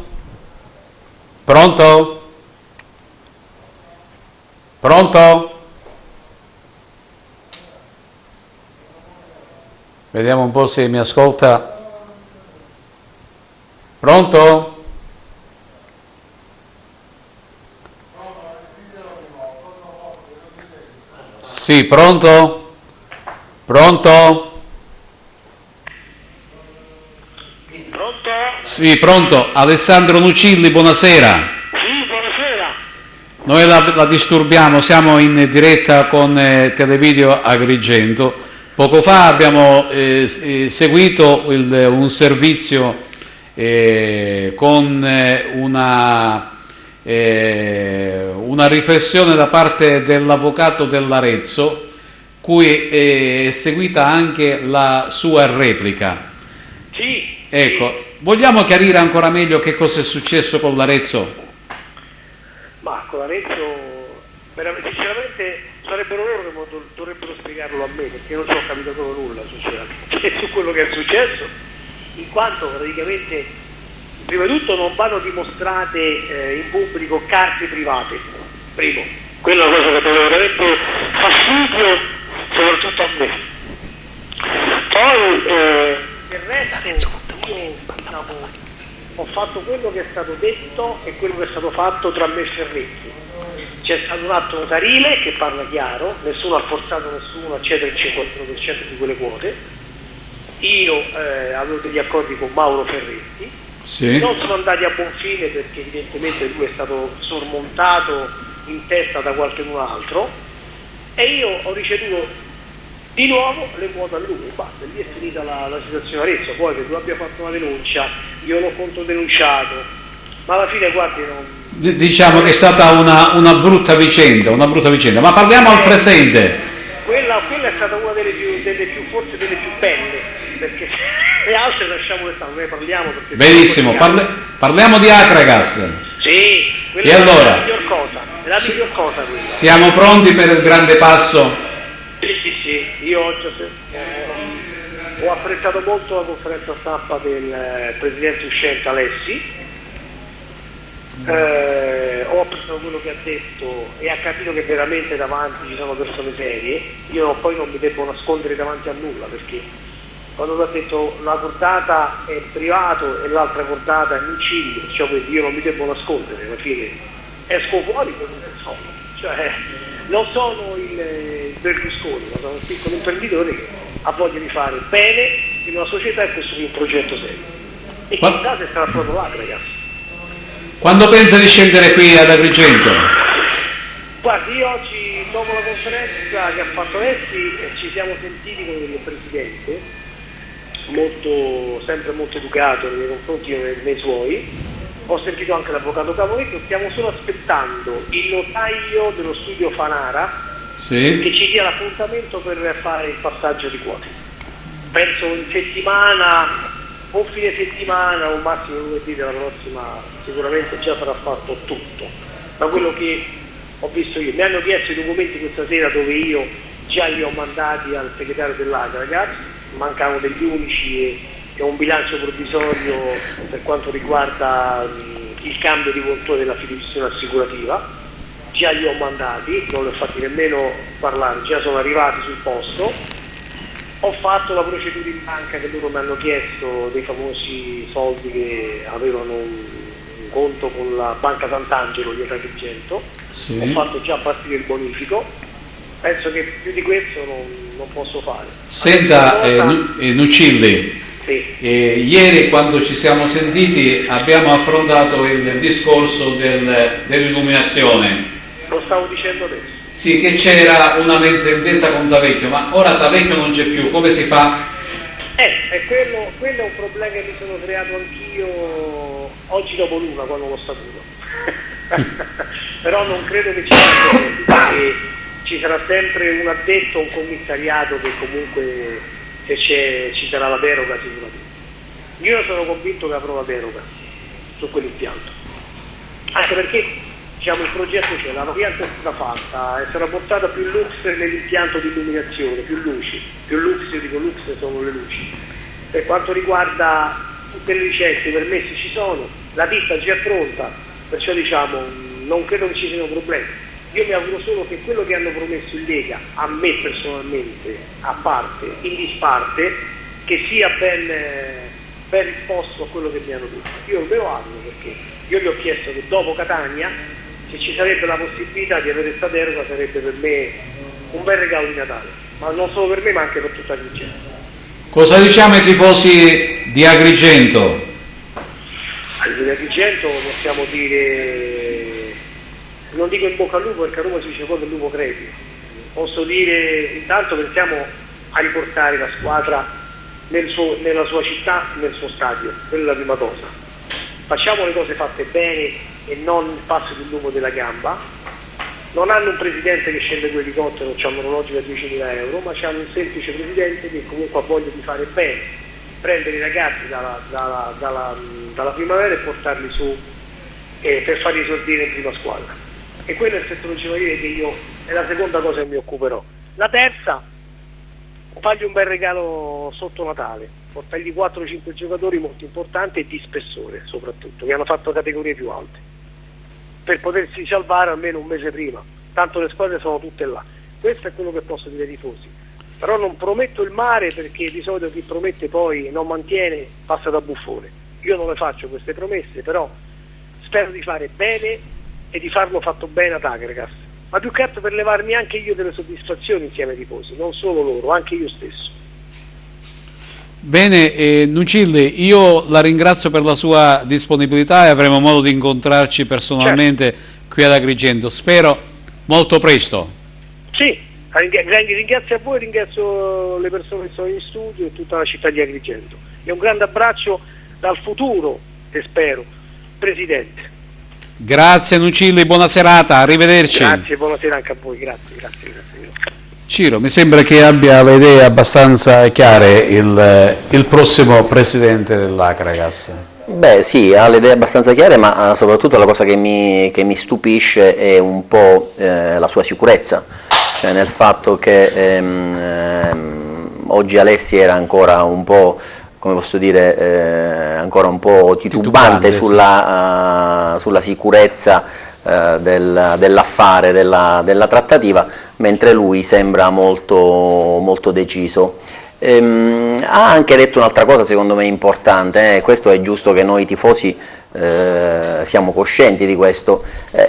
Pronto? Pronto? Vediamo un po' se mi ascolta. Pronto? Sì, pronto? Pronto? Pronto? Sì, pronto. Alessandro Nuccilli, buonasera. Sì, buonasera. Noi la disturbiamo, siamo in diretta con Televideo Agrigento Poco fa abbiamo seguito un servizio con una riflessione da parte dell'avvocato dell'Arezzo, cui è seguita anche la sua replica. Sì. Ecco, vogliamo chiarire ancora meglio che cosa è successo con l'Arezzo? Ma con l'Arezzo, sinceramente, sarebbero loro che dovrebbero spiegarlo a me, perché non ci ho capito proprio nulla, sinceramente, su quello che è successo, in quanto praticamente, prima di tutto, non vanno dimostrate in pubblico carte private, primo. Quella è una cosa che mi veramente fastidio, soprattutto a me. Poi, il resto, io, ho fatto quello che è stato detto e quello che è stato fatto tra me e Ferretti. C'è stato un atto notarile che parla chiaro, nessuno ha forzato nessuno a cedere il 51% di quelle quote. Io avevo degli accordi con Mauro Ferretti, sì. Non sono andati a buon fine perché evidentemente lui è stato sormontato in testa da qualcun altro e io ho ricevuto di nuovo le quote a lui, basta, lì è finita la situazione Arezzo. Poi che tu abbia fatto una denuncia, io l'ho controdenunciato, ma alla fine guardi non... Diciamo che è stata una brutta vicenda, ma parliamo al presente. Quella è stata una forse delle più belle, perché le altre lasciamole stare, noi parliamo perché... Benissimo, parliamo di Akragas. Sì, quella e allora, è la miglior cosa, quella. Siamo pronti per il grande passo? Sì, io oggi ho apprezzato molto la conferenza stampa del presidente uscente Alessi. Ho apprezzato quello che ha detto e ha capito che veramente davanti ci sono persone serie. Io poi non mi devo nascondere davanti a nulla, perché quando ha detto la cordata è privato e l'altra cordata è in Cili, cioè io non mi devo nascondere, alla fine esco fuori quello che sono, cioè non sono il Berlusconi, ma sono un piccolo imprenditore che ha voglia di fare bene in una società e costruire un progetto serio, e chissà se sarà proprio là, ragazzi. Quando pensa di scendere qui ad Agrigento? Guardi, io oggi, dopo la conferenza che ha fatto Alessi, ci siamo sentiti con il Presidente, sempre molto educato nei miei confronti, io nei suoi. Ho sentito anche l'avvocato Cavoletto, stiamo solo aspettando il notaio dello studio Fanara, sì, che ci dia l'appuntamento per fare il passaggio di quote. Penso in settimana, o fine settimana o massimo lunedì della prossima, sicuramente già sarà fatto tutto. Da quello che ho visto io, mi hanno chiesto i documenti questa sera, dove io già li ho mandati al segretario dell'Agragas, mancavano degli unici e un bilancio provvisorio per quanto riguarda il cambio di voltore della fiduzione assicurativa, già li ho mandati, non li ho fatti nemmeno parlare, già sono arrivati sul posto. Ho fatto la procedura in banca che loro mi hanno chiesto, dei famosi soldi che avevano un conto con la Banca Sant'Angelo di Agrigento, sì. Ho fatto già partire il bonifico, penso che più di questo non posso fare. Senta, Nucilli, sì. Ieri quando ci siamo sentiti abbiamo affrontato il discorso dell'illuminazione. Lo stavo dicendo adesso. Sì, che c'era una mezza intesa con Tavecchio, ma ora Tavecchio non c'è più, come si fa? Quello è un problema che mi sono creato anch'io oggi dopo l'una, quando l'ho saputo. Però non credo che ci sia problemi, perché ci sarà sempre un addetto, un commissariato che comunque, se ci sarà la deroga sicuramente. Io sono convinto che avrò la deroga su quell'impianto, anche perché il progetto c'è, la variante è stata fatta, è stata portata più lux nell'impianto di illuminazione, più luci, più lux sono le luci. Per quanto riguarda tutte le licenze, i permessi ci sono, la ditta già è pronta, perciò non credo che ci siano problemi. Io mi auguro solo che quello che hanno promesso in Lega, a me personalmente, a parte, in disparte, che sia ben risposto a quello che mi hanno detto. Io me lo auguro, perché io gli ho chiesto che dopo Catania, se ci sarebbe la possibilità di avere questa deroga, sarebbe per me un bel regalo di Natale, ma non solo per me ma anche per tutta Agrigento. Cosa diciamo ai tifosi di Agrigento? Di Agrigento possiamo dire, non dico in bocca al lupo perché a Roma si dice proprio il lupo crepi, posso dire intanto pensiamo a riportare la squadra nella sua città, nel suo stadio. Quella è la prima cosa. Facciamo le cose fatte bene e non il passo del lupo della gamba. Non hanno un presidente che scende con l'elicottero, non c'è un orologio da 10.000 euro, ma c'hanno un semplice presidente che comunque ha voglia di fare bene, prendere i ragazzi dalla primavera e portarli su per farli esordire in prima squadra. E quello è il settore giovanile che io è la seconda cosa che mi occuperò. La terza, fargli un bel regalo sotto Natale, portargli 4-5 giocatori molto importanti e di spessore soprattutto, che hanno fatto categorie più alte, per potersi salvare almeno un mese prima, tanto le squadre sono tutte là. Questo è quello che posso dire ai tifosi, però non prometto il mare, perché di solito chi promette poi non mantiene, passa da buffone. Io non le faccio queste promesse, però spero di fare bene e di farlo fatto bene ad Agragas, ma più che altro per levarmi anche io delle soddisfazioni insieme ai tifosi, non solo loro, anche io stesso. Bene, Nucilli, io la ringrazio per la sua disponibilità e avremo modo di incontrarci personalmente qui ad Agrigento, spero molto presto. Sì, ringrazio a voi, ringrazio le persone che sono in studio e tutta la città di Agrigento, e un grande abbraccio dal futuro, e spero, Presidente. Grazie Nucilli, buona serata, arrivederci. Grazie, buonasera anche a voi, grazie. Ciro, mi sembra che abbia le idee abbastanza chiare il prossimo presidente dell'Agragas. Beh sì, ha le idee abbastanza chiare, ma soprattutto la cosa che mi stupisce è un po' la sua sicurezza, cioè nel fatto che oggi Alessi era ancora un po', come posso dire, ancora un po' titubante sulla sicurezza dell'affare, della trattativa, mentre lui sembra molto deciso. Ha anche detto un'altra cosa secondo me importante, questo è giusto che noi tifosi siamo coscienti di questo.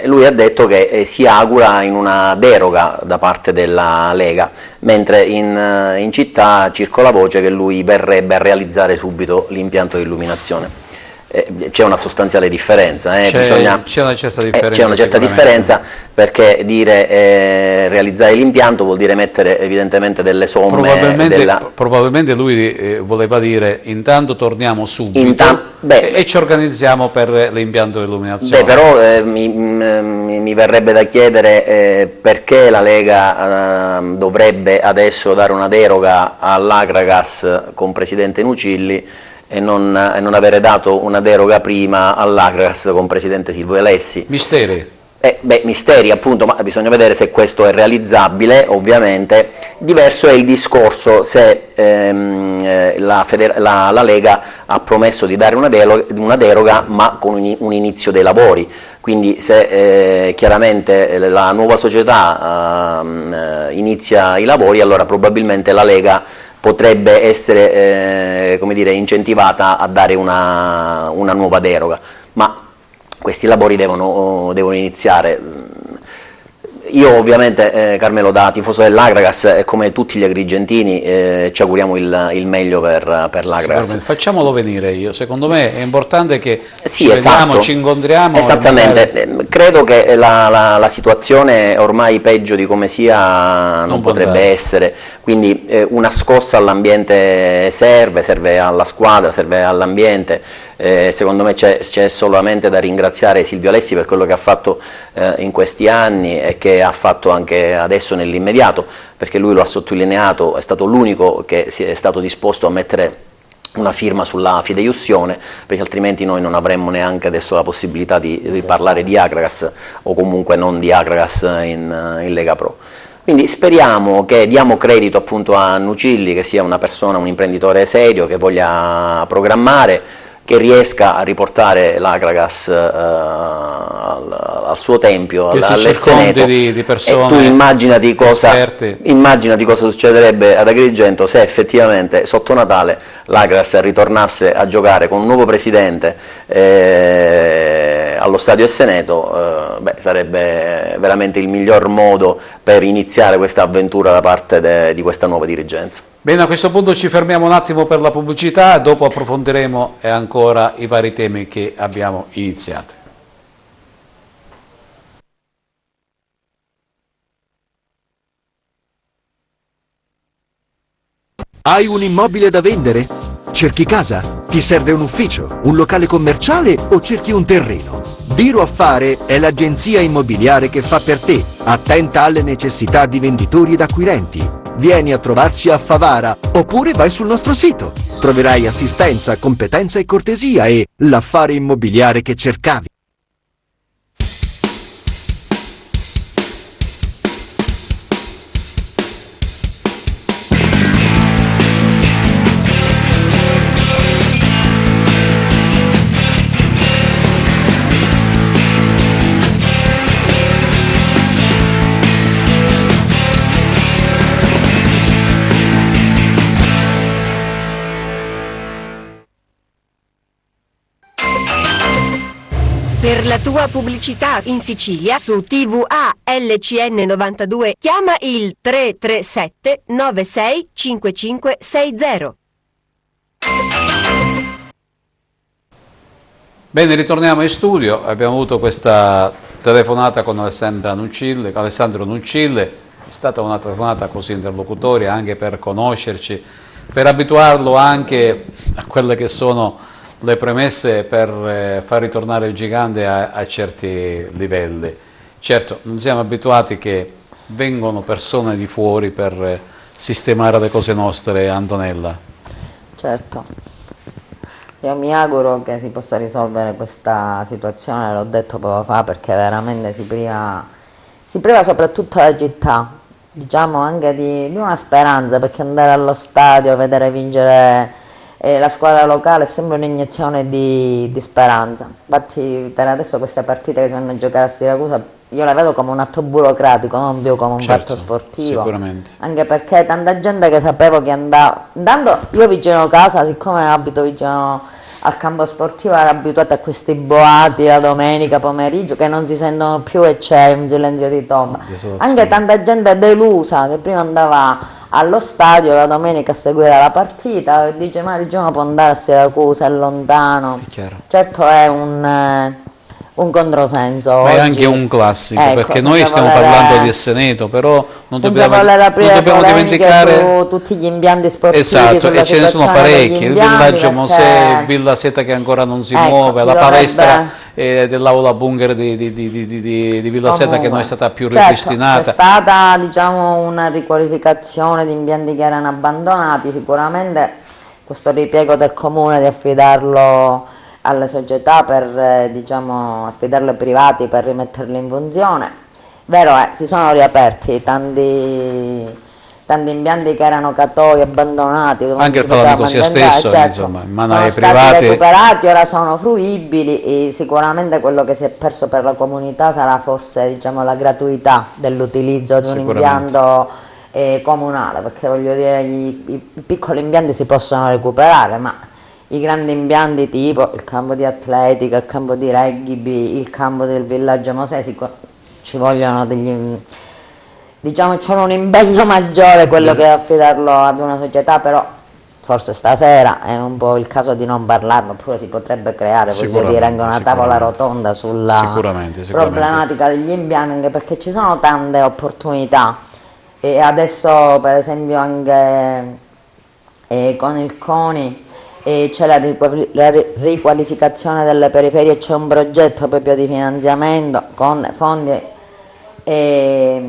Lui ha detto che si augura in una deroga da parte della Lega, mentre in città circola voce che lui verrebbe a realizzare subito l'impianto di illuminazione. C'è una sostanziale differenza, c'è una certa differenza, c'è una certa differenza, perché dire realizzare l'impianto vuol dire mettere evidentemente delle somme. Probabilmente lui voleva dire intanto torniamo subito e ci organizziamo per l'impianto di illuminazione. Però mi verrebbe da chiedere perché la Lega dovrebbe adesso dare una deroga all'Agragas con Presidente Nucilli e non avere dato una deroga prima all'Agragas con Presidente Silvio Alessi. Misteri. Misteri appunto, ma bisogna vedere se questo è realizzabile, ovviamente. Diverso è il discorso se la Lega ha promesso di dare una deroga ma con un inizio dei lavori, quindi se chiaramente la nuova società inizia i lavori, allora probabilmente la Lega potrebbe essere come dire, incentivata a dare una nuova deroga, ma questi lavori devono iniziare. Io ovviamente, Carmelo, da tifoso dell'Agragas, come tutti gli agrigentini, ci auguriamo il meglio per l'Agragas. Facciamolo venire, secondo me è importante che sì, ci esatto, vediamo, ci incontriamo. Esattamente, credo che la situazione ormai peggio di come sia non potrebbe essere, quindi una scossa all'ambiente serve alla squadra, serve all'ambiente. Secondo me c'è solamente da ringraziare Silvio Alessi per quello che ha fatto in questi anni e che ha fatto anche adesso nell'immediato, perché lui lo ha sottolineato, è stato l'unico che è stato disposto a mettere una firma sulla fideiussione, perché altrimenti noi non avremmo neanche adesso la possibilità di parlare di Agragas o comunque non di Agragas in Lega Pro. Quindi speriamo che diamo credito appunto a Nucilli, che sia una persona, un imprenditore serio, che voglia programmare, che riesca a riportare l'Agragas al suo tempio, all'Esseneto, di persone, e tu immaginati cosa succederebbe ad Agrigento se effettivamente sotto Natale l'Agragas ritornasse a giocare con un nuovo presidente allo stadio Esseneto. Sarebbe veramente il miglior modo per iniziare questa avventura da parte di questa nuova dirigenza. Bene, a questo punto ci fermiamo un attimo per la pubblicità, dopo approfondiremo ancora i vari temi che abbiamo iniziato. Hai un immobile da vendere? Cerchi casa? Ti serve un ufficio, un locale commerciale o cerchi un terreno? Biro Affare è l'agenzia immobiliare che fa per te, attenta alle necessità di venditori ed acquirenti. Vieni a trovarci a Favara oppure vai sul nostro sito. Troverai assistenza, competenza e cortesia e l'affare immobiliare che cercavi. Per la tua pubblicità in Sicilia su TVA LCN 92 chiama il 337 96 5560. Bene, ritorniamo in studio. Abbiamo avuto questa telefonata con Alessandro Nuccille. È stata una telefonata così interlocutoria anche per conoscerci, per abituarlo anche a quelle che sono le premesse per far ritornare il Gigante a certi livelli. Certo, non siamo abituati che vengono persone di fuori per sistemare le cose nostre, Antonella. Certo, io mi auguro che si possa risolvere questa situazione, l'ho detto poco fa, perché veramente si priva soprattutto la città, diciamo anche di una speranza, perché andare allo stadio, vedere vincere la squadra locale è sempre un'iniezione di speranza. Infatti per adesso queste partite che si vanno a giocare a Siracusa io le vedo come un atto burocratico, non più come un fatto sportivo. Sicuramente. Anche perché tanta gente che sapevo che andando io vicino casa, siccome abito vicino al campo sportivo, ero abituata a questi boati la domenica pomeriggio che non si sentono più e c'è un silenzio di tomba. Anche tanta gente delusa che prima andava allo stadio la domenica a seguire la partita e dice ma uno può andare a Siracusa, è lontano. Certo è un controsenso. Ma oggi. È anche un classico, Ecco, perché noi stiamo parlando di Esseneto, però non dobbiamo dimenticare su tutti gli impianti sportivi. Esatto, e ce ne sono parecchi, il villaggio Mosè, il Villa Seta che ancora non si muove, la palestra dell'aula bunker di Villa Seta che non è stata più ripristinata. C'è stata diciamo una riqualificazione di impianti che erano abbandonati, sicuramente questo ripiego del comune di affidarlo alle società per diciamo affidarlo ai privati per rimetterli in funzione. Vero è, si sono riaperti tanti impianti che erano catoi abbandonati, anche il Palanico stesso, insomma, in mano ai privati. Sono stati recuperati, ora sono fruibili e sicuramente quello che si è perso per la comunità sarà forse diciamo la gratuità dell'utilizzo di un impianto comunale, perché voglio dire i piccoli impianti si possono recuperare, ma i grandi impianti tipo il campo di atletica, il campo di rugby, il campo del villaggio Mosè, ci vogliono diciamo c'è un impegno maggiore quello che affidarlo ad una società, però forse stasera è un po' il caso di non parlarne, oppure si potrebbe creare, voglio dire, anche una tavola rotonda sulla problematica degli impianti, anche perché ci sono tante opportunità e adesso per esempio anche con il CONI c'è la riqualificazione delle periferie, c'è un progetto proprio di finanziamento con fondi, c'è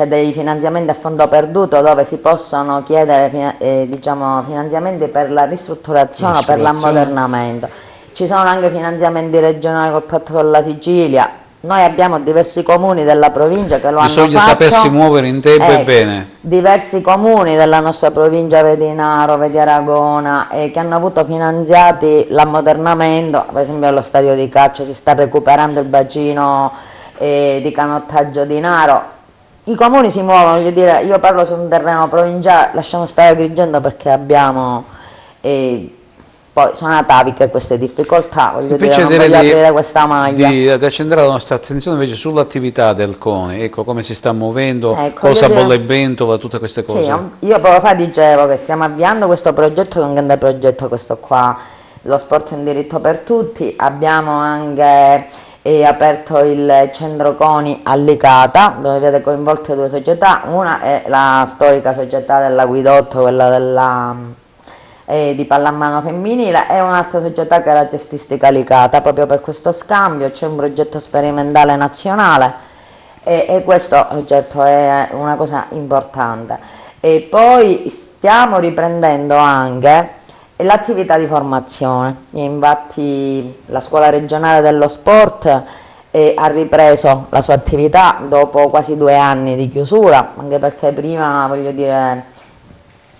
dei finanziamenti a fondo perduto dove si possono chiedere diciamo, finanziamenti per la ristrutturazione o per l'ammodernamento. Ci sono anche finanziamenti regionali col patto con la Sicilia. Noi abbiamo diversi comuni della provincia che lo hanno fatto. Bisogna sapersi muovere in tempo e bene. Diversi comuni della nostra provincia, vedi Naro, vedi Aragona, che hanno avuto finanziati l'ammodernamento, per esempio allo stadio di calcio si sta recuperando il bacino di canottaggio di Naro. I comuni si muovono, voglio dire, io parlo su un terreno provinciale, lasciamo stare Agrigento perché abbiamo... poi sono ataviche queste difficoltà, voglio dire, non voglio aprire questa maglia. Di accendere la nostra attenzione invece sull'attività del CONI, ecco come si sta muovendo, cosa bolle Bentola, tutte queste cose. Sì, io poco fa dicevo che stiamo avviando questo progetto, che è un grande progetto questo qua, lo sport è un diritto per tutti, abbiamo anche è aperto il centro CONI a Licata, dove vede coinvolte 2 società. Una è la storica società della Guidotto, quella di pallamano femminile, e un'altra società che è la Cestistica Licata. Proprio per questo scambio c'è un progetto sperimentale nazionale e questo certo è una cosa importante. E poi stiamo riprendendo anche l'attività di formazione, infatti la scuola regionale dello sport ha ripreso la sua attività dopo quasi 2 anni di chiusura, anche perché prima, voglio dire,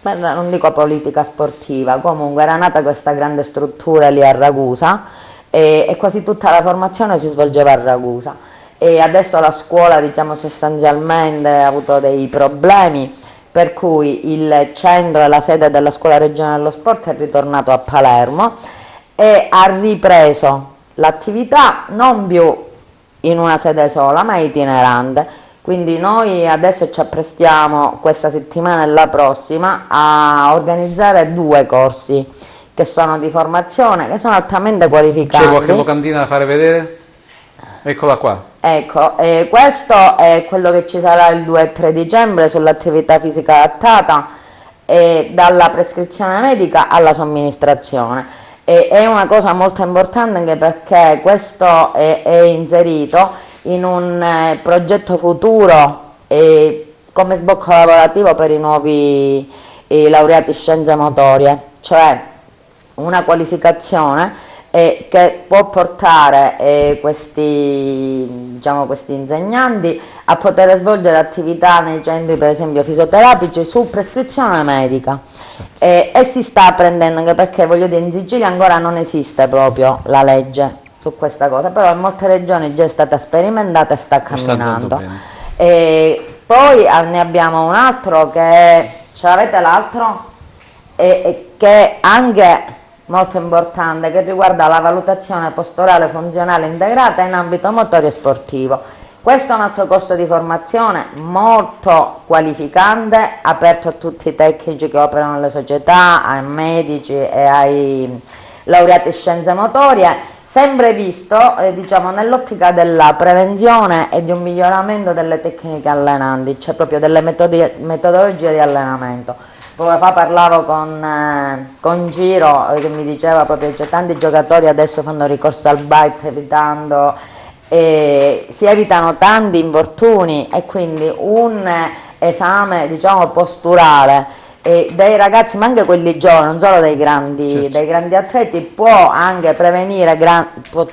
non dico politica sportiva, comunque era nata questa grande struttura lì a Ragusa e quasi tutta la formazione si svolgeva a Ragusa, e adesso la scuola, diciamo, sostanzialmente ha avuto dei problemi, per cui il centro e la sede della scuola regionale dello sport è ritornato a Palermo e ha ripreso l'attività non più in una sede sola ma itinerante. Quindi noi adesso ci apprestiamo questa settimana e la prossima a organizzare 2 corsi che sono di formazione, che sono altamente qualificanti. C'è qualche locandina da fare vedere? Eccola qua. Ecco, questo è quello che ci sarà il 2 e 3 dicembre sull'attività fisica adattata, dalla prescrizione medica alla somministrazione. È una cosa molto importante anche perché questo è inserito in un progetto futuro come sbocco lavorativo per i nuovi laureati in scienze motorie, cioè una qualificazione che può portare questi insegnanti a poter svolgere attività nei centri, per esempio fisioterapici, su prescrizione medica. E si sta apprendendo, anche perché, voglio dire, in Sicilia ancora non esiste proprio la legge su questa cosa, però in molte regioni già è stata sperimentata e sta camminando. E poi ne abbiamo un altro ce l'avete l'altro? Che anche molto importante, che riguarda la valutazione posturale funzionale integrata in ambito motorio e sportivo. Questo è un altro corso di formazione molto qualificante, aperto a tutti i tecnici che operano nelle società, ai medici e ai laureati in scienze motorie, sempre visto diciamo, nell'ottica della prevenzione e di un miglioramento delle tecniche allenanti, cioè proprio delle metodologie di allenamento. Poco fa parlavo con Giro che mi diceva proprio che tanti giocatori adesso fanno ricorso al bike si evitano tanti infortuni, e quindi un esame, diciamo, posturale dei ragazzi, ma anche quelli giovani, non solo dei grandi, certo, dei grandi atleti, può anche prevenire, può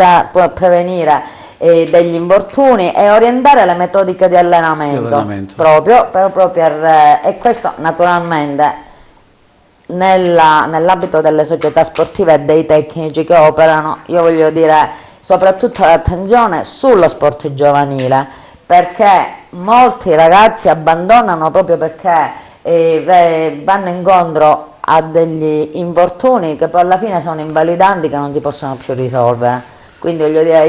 prevenire degli infortuni e orientare le metodiche di allenamento. Proprio e questo naturalmente nell'ambito delle società sportive e dei tecnici che operano, io voglio dire soprattutto l'attenzione sullo sport giovanile, perché molti ragazzi abbandonano proprio perché vanno incontro a degli infortuni che poi alla fine sono invalidanti, che non si possono più risolvere. Quindi voglio dire,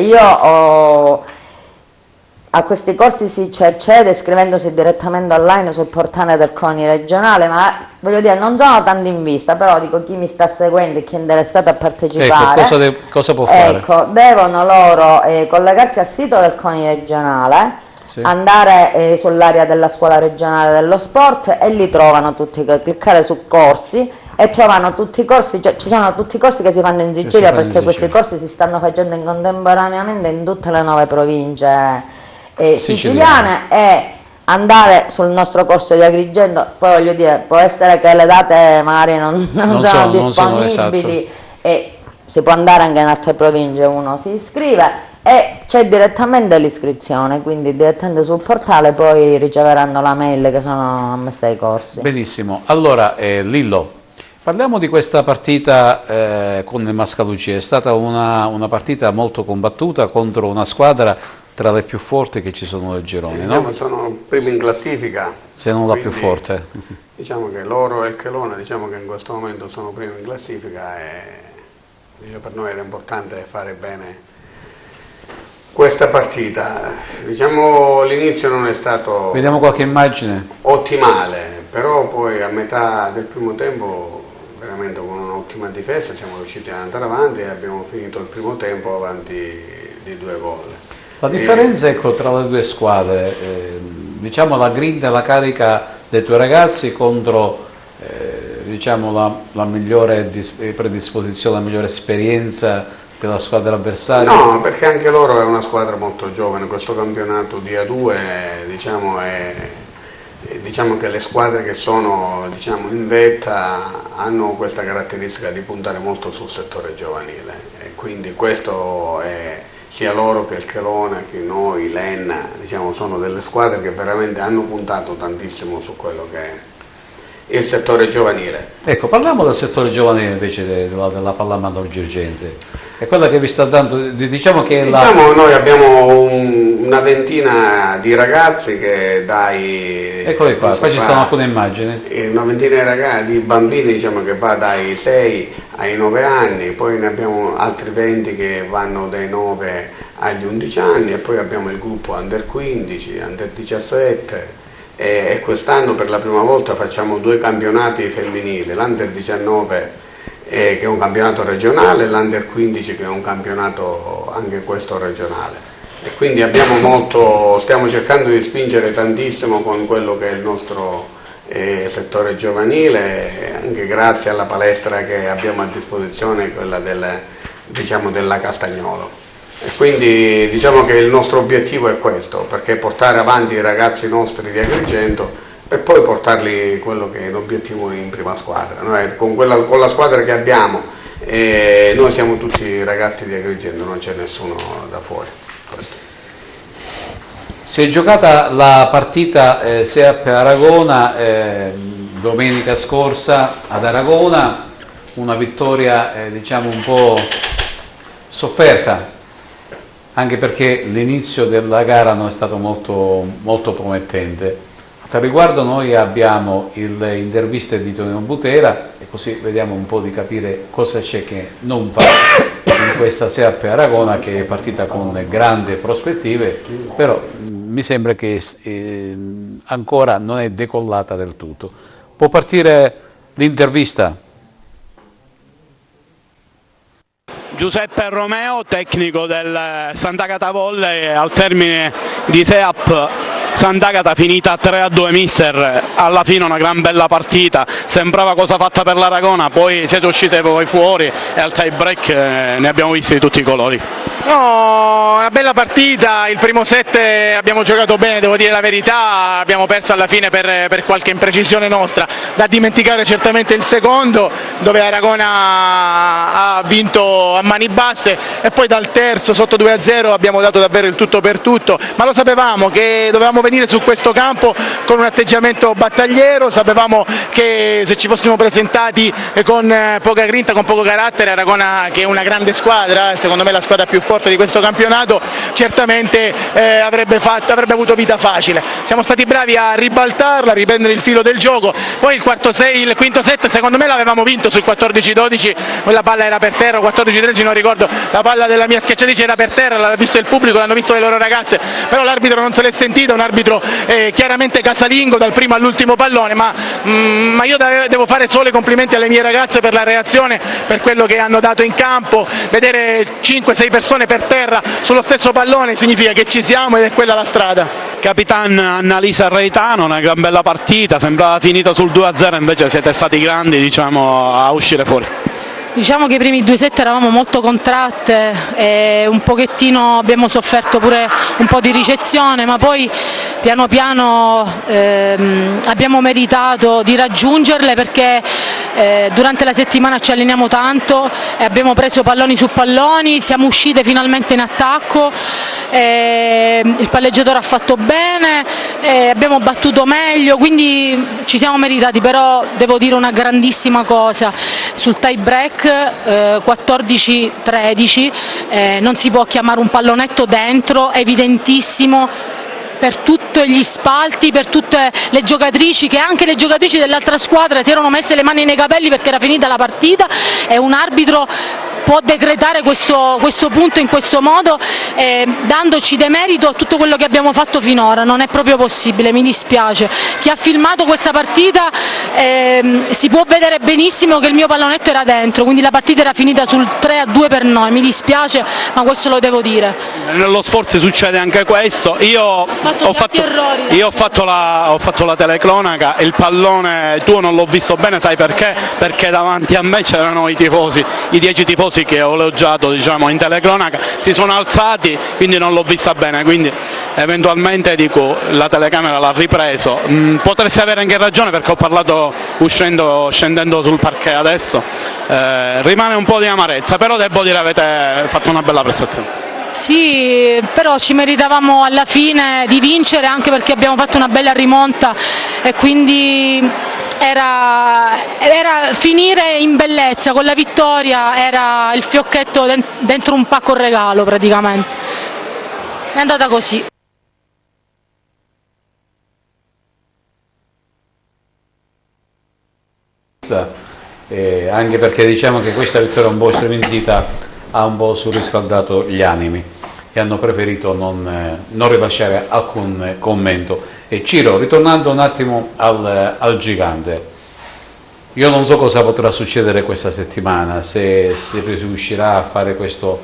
a questi corsi si accede iscrivendosi direttamente online sul portale del CONI regionale, ma voglio dire, non sono tanti in vista, però dico, chi mi sta seguendo e chi è interessato a partecipare, cosa può fare? Ecco, devono loro collegarsi al sito del CONI regionale, sì, andare sull'area della scuola regionale dello sport e li trovano tutti, cliccare su corsi e trovano tutti i corsi, cioè ci sono tutti i corsi che si fanno in Sicilia, perché questi corsi si stanno facendo contemporaneamente in tutte le 9 province siciliane, e andare sul nostro corso di Agrigento. Poi voglio dire, può essere che le date magari non sono disponibili, esatto, e si può andare anche in altre province, uno si iscrive e c'è direttamente l'iscrizione, quindi direttamente sul portale poi riceveranno la mail che sono ammesse ai corsi. Benissimo, allora Lillo, parliamo di questa partita con il Mascaluci. È stata una partita molto combattuta contro una squadra tra le più forti che ci sono nel girone, diciamo, no? Sono primi in classifica. Se non la più forte. Diciamo che loro e il Chelone, diciamo che in questo momento sono primi in classifica e per noi era importante fare bene questa partita. Diciamo l'inizio non è stato... Vediamo qualche immagine. Ottimale, però poi a metà del primo tempo veramente con un'ottima difesa siamo riusciti ad andare avanti e abbiamo finito il primo tempo avanti di 2 gol. La differenza ecco, tra le due squadre, diciamo la grinta e la carica dei tuoi ragazzi contro diciamo, la migliore predisposizione, la migliore esperienza della squadra avversaria? No, perché anche loro è una squadra molto giovane, questo campionato di A2 diciamo che le squadre che sono in vetta hanno questa caratteristica di puntare molto sul settore giovanile e quindi questo è sia loro che il Chelone, che noi, l'Enna, sono delle squadre che veramente hanno puntato tantissimo su quello che è il settore giovanile. Ecco, parliamo del settore giovanile invece della pallamano girgente. È quella che vi sta dando, diciamo che noi abbiamo una ventina di ragazzi che eccoli qua ci sono alcune immagini. Una ventina di bambini che va dai 6 ai 9 anni, poi ne abbiamo altri 20 che vanno dai 9 agli 11 anni e poi abbiamo il gruppo Under 15, Under 17 e quest'anno per la prima volta facciamo 2 campionati femminili, l'Under 19 che è un campionato regionale e l'Under 15 che è un campionato anche questo regionale. E quindi stiamo cercando di spingere tantissimo con quello che è il nostro settore giovanile, anche grazie alla palestra che abbiamo a disposizione, quella della Castagnolo. E quindi diciamo che il nostro obiettivo è questo, perché portare avanti i ragazzi nostri di Agrigento per poi portarli quello che è l'obiettivo in prima squadra. Noi con la squadra che abbiamo noi siamo tutti ragazzi di Agrigento, non c'è nessuno da fuori. Si è giocata la partita SEAP Aragona domenica scorsa ad Aragona, una vittoria diciamo un po' sofferta, anche perché l'inizio della gara non è stato molto, molto promettente. A tal riguardo noi abbiamo l'intervista di Tonino Butera e così vediamo un po' di capire cosa c'è che non va in questa SEAP Aragona, che è partita con grandi prospettive, però mi sembra che ancora non è decollata del tutto. Può partire l'intervista. Giuseppe Romeo, tecnico del Sant'Agata Volley, al termine di SEAP Sant'Agata finita 3-2 mister, alla fine una gran bella partita, sembrava cosa fatta per l'Aragona, poi siete uscite poi fuori e al tie break ne abbiamo visti di tutti i colori. No, una bella partita, il primo set abbiamo giocato bene, devo dire la verità, abbiamo perso alla fine per qualche imprecisione nostra, da dimenticare certamente il secondo dove Aragona ha vinto a mani basse e poi dal terzo sotto 2-0 abbiamo dato davvero il tutto per tutto, ma lo sapevamo che dovevamo venire su questo campo con un atteggiamento battagliero, sapevamo che se ci fossimo presentati con poca grinta, con poco carattere, Aragona, che è una grande squadra, secondo me la squadra più forte di questo campionato, certamente avrebbe avuto vita facile. Siamo stati bravi a ribaltarla, a riprendere il filo del gioco, poi il quinto set secondo me l'avevamo vinto sul 14-12, quella palla era per terra, 14-13 non ricordo, la palla della mia schiacciatrice era per terra, l'ha visto il pubblico, l'hanno visto le loro ragazze, però l'arbitro non se l'è sentita, un arbitro chiaramente casalingo dal primo all'ultimo pallone, ma io devo fare solo i complimenti alle mie ragazze per la reazione, per quello che hanno dato in campo, vedere 5-6 persone per terra sullo stesso pallone significa che ci siamo ed è quella la strada. Capitan Annalisa Reitano, una gran bella partita, sembrava finita sul 2-0, invece siete stati grandi a uscire fuori. Diciamo che i primi 2 set eravamo molto contratte e un pochettino abbiamo sofferto pure un po' di ricezione, ma poi piano piano abbiamo meritato di raggiungerle perché durante la settimana ci alleniamo tanto e abbiamo preso palloni su palloni, siamo uscite finalmente in attacco, il palleggiatore ha fatto bene, abbiamo battuto meglio, quindi ci siamo meritati, però devo dire una grandissima cosa sul tie break. 14-13 non si può chiamare un pallonetto dentro, è evidentissimo per tutti gli spalti, per tutte le giocatrici, che anche le giocatrici dell'altra squadra si erano messe le mani nei capelli perché era finita la partita e un arbitro può decretare questo punto in questo modo, dandoci demerito a tutto quello che abbiamo fatto finora. Non è proprio possibile, mi dispiace. Chi ha filmato questa partita si può vedere benissimo che il mio pallonetto era dentro, quindi la partita era finita sul 3-2 per noi. Mi dispiace, ma questo lo devo dire. Nello sport succede anche questo. Io ho fatto la telecronaca e il pallone tuo non l'ho visto bene, sai perché? Perché davanti a me c'erano i tifosi, i 10 tifosi che ho elogiato, diciamo, in telecronaca, si sono alzati, quindi non l'ho vista bene, quindi eventualmente dico la telecamera l'ha ripreso. Potresti avere anche ragione, perché ho parlato scendendo sul parquet adesso, rimane un po' di amarezza, però devo dire avete fatto una bella prestazione. Sì, però ci meritavamo alla fine di vincere, anche perché abbiamo fatto una bella rimonta e quindi era finire in bellezza con la vittoria, era il fiocchetto dentro un pacco regalo praticamente. È andata così. Anche perché diciamo che questa vittoria un po' striminzita ha un po' surriscaldato gli animi e hanno preferito non rilasciare alcun commento. E Ciro, ritornando un attimo al Gigante, io non so cosa potrà succedere questa settimana, se si riuscirà a fare questo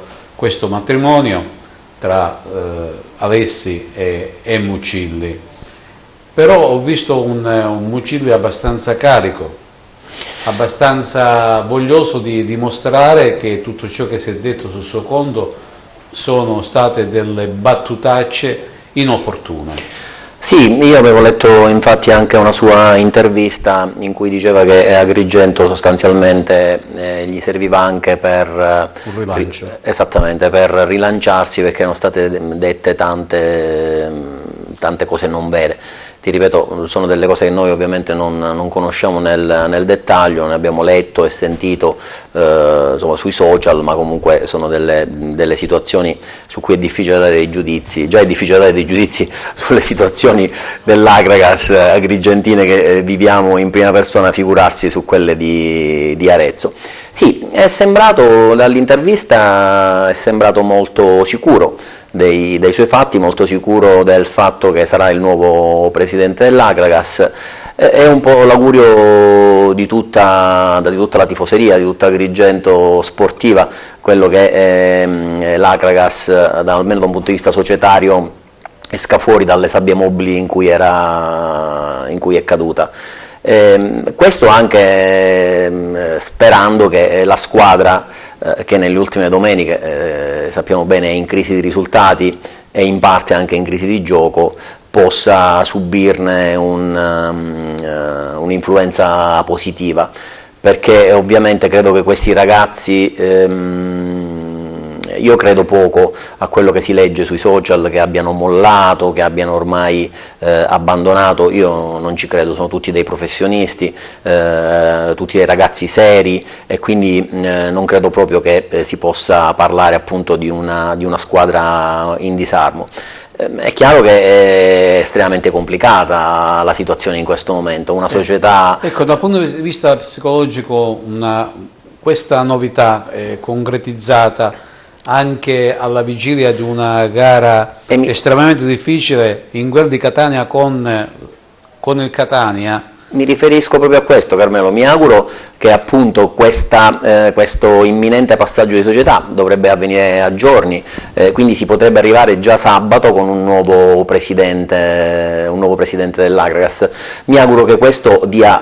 matrimonio tra Alessi e Mucilli, però ho visto un Mucilli abbastanza carico, abbastanza voglioso di dimostrare che tutto ciò che si è detto sul suo conto sono state delle battutacce inopportune. Sì, io avevo letto infatti anche una sua intervista in cui diceva che Agrigento sostanzialmente gli serviva anche per un rilancio. Esattamente, per rilanciarsi, perché erano state dette tante cose non vere. Ti ripeto, sono delle cose che noi ovviamente non conosciamo nel dettaglio, ne abbiamo letto e sentito insomma, sui social, ma comunque sono delle situazioni su cui è difficile dare dei giudizi. Già è difficile dare dei giudizi sulle situazioni dell'Agragas agrigentine che viviamo in prima persona, figurarsi su quelle di Arezzo. Sì, è sembrato dall'intervista, è sembrato molto sicuro dei suoi fatti, molto sicuro del fatto che sarà il nuovo presidente dell'Agragas. È un po' l'augurio di tutta la tifoseria, di tutta Agrigento sportiva, quello che l'Agragas, almeno da un punto di vista societario, esca fuori dalle sabbie mobili in cui è caduta. Questo anche sperando che la squadra, che nelle ultime domeniche sappiamo bene è in crisi di risultati e in parte anche in crisi di gioco, possa subirne un'influenza positiva, perché ovviamente credo che questi ragazzi, io credo poco a quello che si legge sui social, che abbiano mollato, che abbiano ormai abbandonato. Io non ci credo, sono tutti dei professionisti, tutti dei ragazzi seri, e quindi non credo proprio che si possa parlare appunto di una squadra in disarmo. È chiaro che è estremamente complicata la situazione in questo momento, una società... Ecco, dal punto di vista psicologico questa novità è concretizzata anche alla vigilia di una gara estremamente difficile in quel di Catania con il Catania. Mi riferisco proprio a questo, Carmelo. Mi auguro che appunto questo imminente passaggio di società dovrebbe avvenire a giorni, quindi si potrebbe arrivare già sabato con un nuovo presidente dell'Agragas. Mi auguro che questo dia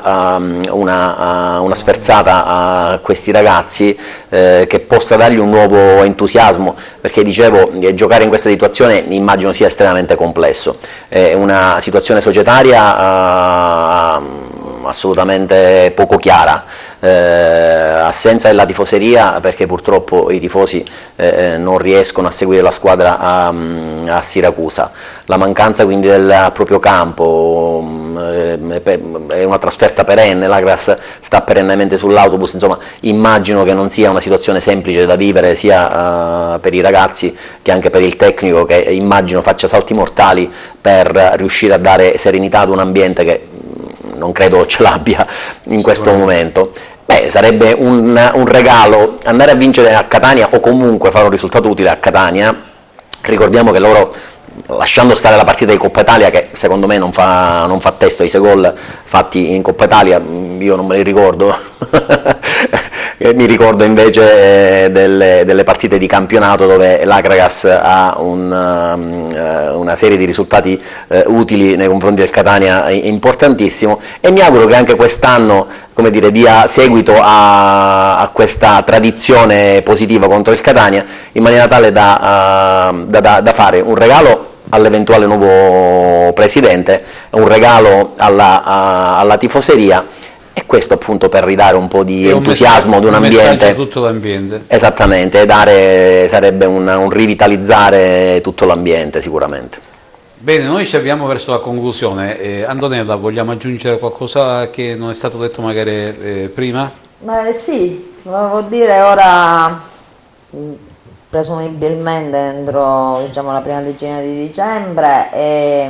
una sferzata a questi ragazzi, che possa dargli un nuovo entusiasmo, perché dicevo, giocare in questa situazione immagino sia estremamente complesso. È una situazione societaria assolutamente poco chiara, assenza della tifoseria, perché purtroppo i tifosi non riescono a seguire la squadra a Siracusa, la mancanza quindi del proprio campo, è una trasferta perenne, l'Agragas sta perennemente sull'autobus, insomma immagino che non sia una situazione semplice da vivere sia per i ragazzi che anche per il tecnico, che immagino faccia salti mortali per riuscire a dare serenità ad un ambiente che non credo ce l'abbia in questo momento. Beh, sarebbe un regalo andare a vincere a Catania o comunque fare un risultato utile a Catania. Ricordiamo che loro, lasciando stare la partita di Coppa Italia, che secondo me non fa testo ai 6 gol fatti in Coppa Italia, io non me li ricordo, mi ricordo invece delle partite di campionato dove l'Akragas ha una serie di risultati utili nei confronti del Catania importantissimo, e mi auguro che anche quest'anno, come dire, dia seguito a questa tradizione positiva contro il Catania, in maniera tale da fare un regalo all'eventuale nuovo presidente, un regalo alla tifoseria, e questo appunto per ridare un po' di entusiasmo ad un ambiente. A tutto l'ambiente. Esattamente, sarebbe un rivitalizzare tutto l'ambiente sicuramente. Bene, noi ci avviamo verso la conclusione. Antonella, vogliamo aggiungere qualcosa che non è stato detto magari prima? Sì, volevo dire ora, presumibilmente entro, diciamo, la prima decina di dicembre, e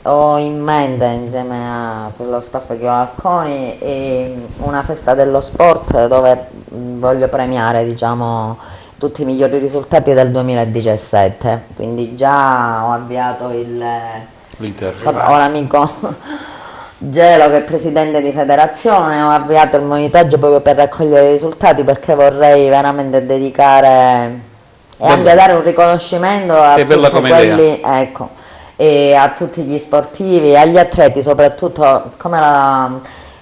ho in mente, insieme a quello staff che ho al CONI, una festa dello sport dove voglio premiare, diciamo, tutti i migliori risultati del 2017, quindi già ho avviato ho l'amico Gelo che è presidente di federazione, ho avviato il monitoraggio proprio per raccogliere i risultati, perché vorrei veramente dedicare e anche dare un riconoscimento a tutti quelli, ecco, e a tutti gli sportivi, agli atleti soprattutto, come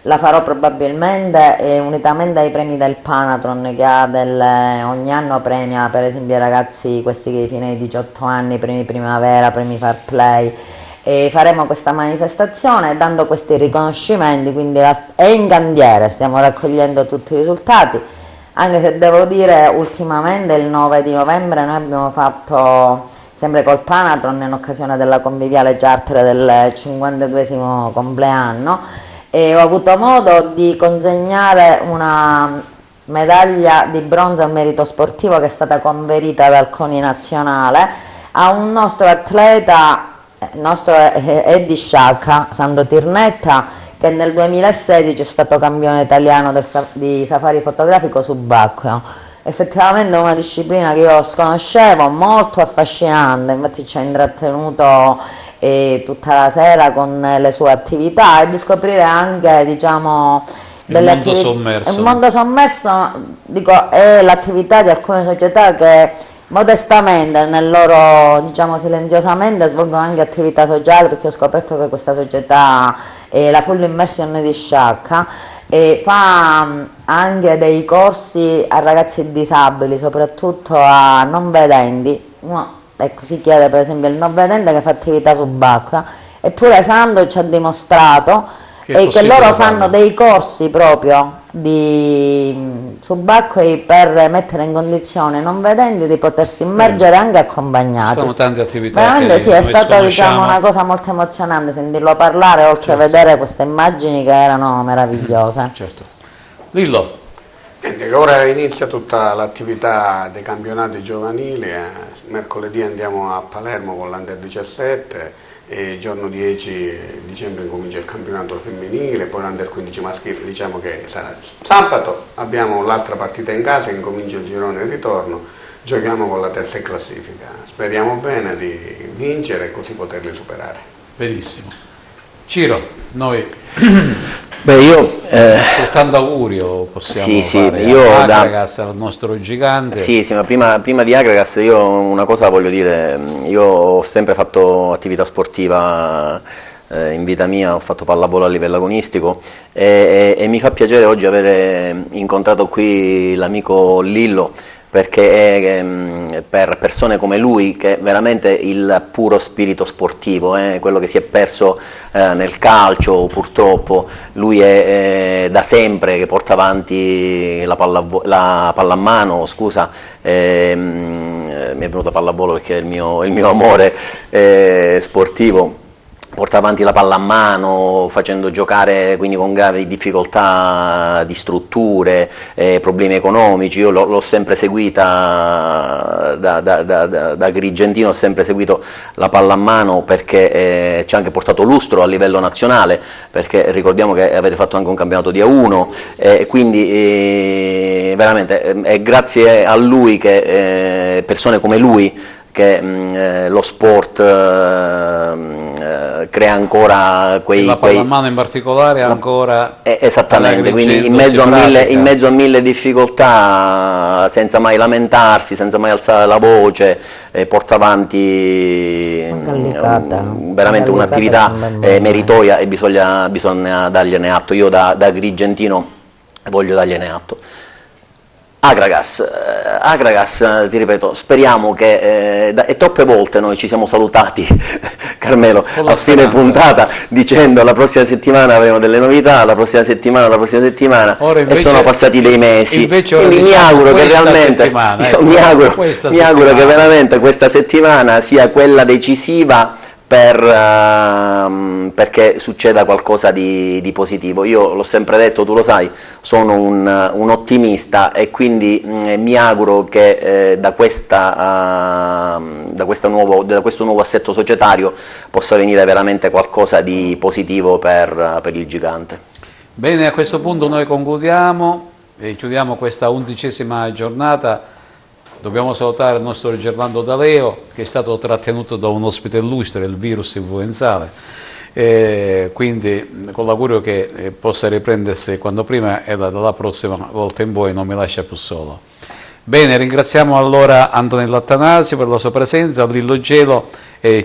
la farò probabilmente unitamente ai premi del Panatron, che ha ogni anno premia per esempio i ragazzi, questi che fino ai 18 anni, premi primavera, premi fair play, e faremo questa manifestazione dando questi riconoscimenti, quindi è in cantiere, stiamo raccogliendo tutti i risultati, anche se devo dire ultimamente il 9 di novembre noi abbiamo fatto, sempre col Panatron, in occasione della conviviale charter del 52esimo compleanno, e ho avuto modo di consegnare una medaglia di bronzo al merito sportivo che è stata conferita dal CONI nazionale a un nostro atleta, nostro è di Sciacca, Sando Tirnetta, che nel 2016 è stato campione italiano di safari fotografico subacqueo. Effettivamente è una disciplina che io sconoscevo, molto affascinante, infatti ci ha intrattenuto tutta la sera con le sue attività, e di scoprire anche, diciamo, il mondo sommerso. Il mondo sommerso, dico, è l'attività di alcune società che modestamente, nel loro, diciamo, silenziosamente svolgono anche attività sociali, perché ho scoperto che questa società è la Full Immersion di Sciacca, e fa anche dei corsi a ragazzi disabili, soprattutto a non vedenti. Ecco, si chiede per esempio il non vedente che fa attività subacquea, eppure Sando ci ha dimostrato che loro fanno dei corsi proprio di subacquei per mettere in condizione non vedenti di potersi immergere anche accompagnati. Ci sono tante attività. Veramente sì, è stata, diciamo, una cosa molto emozionante sentirlo parlare, oltre a vedere queste immagini che erano meravigliose. Certo. Lillo. Niente, ora inizia tutta l'attività dei campionati giovanili, mercoledì andiamo a Palermo con l'Under 17, e il giorno 10 dicembre incomincia il campionato femminile, poi l'Under 15 maschile, diciamo che sarà sabato, abbiamo l'altra partita in casa, incomincia il girone di ritorno, giochiamo con la terza in classifica, speriamo bene di vincere e così poterli superare. Benissimo. Ciro, noi... Beh, io soltanto augurio possiamo fare io Akragas, al nostro gigante. Sì, ma prima di Akragas io una cosa voglio dire, io ho sempre fatto attività sportiva in vita mia, ho fatto pallavolo a livello agonistico e mi fa piacere oggi avere incontrato qui l'amico Lillo, perché per persone come lui, che è veramente il puro spirito sportivo, quello che si è perso nel calcio purtroppo, lui è da sempre che porta avanti la pallamano, scusa, mi è venuta pallavolo perché è il mio amore sportivo. porta avanti la palla a mano, facendo giocare quindi con gravi difficoltà di strutture, problemi economici. Io l'ho sempre seguita da Agrigentino, ho sempre seguito la palla a mano perché ci ha anche portato lustro a livello nazionale, perché ricordiamo che avete fatto anche un campionato di A1, quindi veramente è grazie a lui che persone come lui che lo sport crea ancora quei... La pallamano in particolare ancora... Esattamente, quindi in mezzo a mille difficoltà, senza mai lamentarsi, senza mai alzare la voce, porta avanti veramente un'attività meritoria e bisogna dargliene atto. Io da Agrigentino voglio dargliene atto. Agragas, ti ripeto, speriamo che, e troppe volte noi ci siamo salutati, Carmelo, a fine puntata dicendo la prossima settimana avremo delle novità, la prossima settimana, ora invece, e sono passati dei mesi, quindi mi auguro che realmente, mi auguro che veramente questa settimana sia quella decisiva perché succeda qualcosa di positivo. Io l'ho sempre detto, tu lo sai, sono un ottimista e quindi mi auguro che da questo nuovo assetto societario possa venire veramente qualcosa di positivo per il gigante. Bene, a questo punto noi concludiamo e chiudiamo questa 11ª giornata. Dobbiamo salutare il nostro Gervando D'Aleo, che è stato trattenuto da un ospite illustre, il virus influenzale, quindi con l'augurio che possa riprendersi quando prima e dalla prossima volta in poi non mi lascia più solo. Bene, ringraziamo allora Antonello Attanasio per la sua presenza, Lillo Gelo,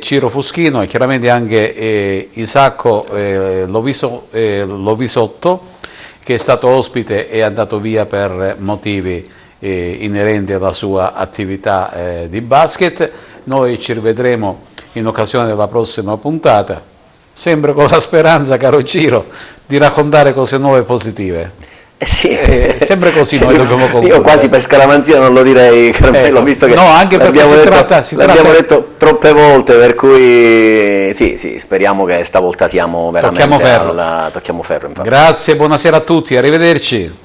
Ciro Fuschino e chiaramente anche Isacco Lovisotto, che è stato ospite e è andato via per motivi inerenti alla sua attività di basket. Noi ci rivedremo in occasione della prossima puntata, sempre con la speranza, caro Ciro, di raccontare cose nuove e positive. Sì. Sempre così noi dobbiamo concludere. Io quasi per scaramanzia non lo direi, Carmelo, visto che no, anche perché l'abbiamo detto troppe volte, per cui sì, speriamo che stavolta siamo veramente tocchiamo ferro. Grazie, buonasera a tutti, arrivederci.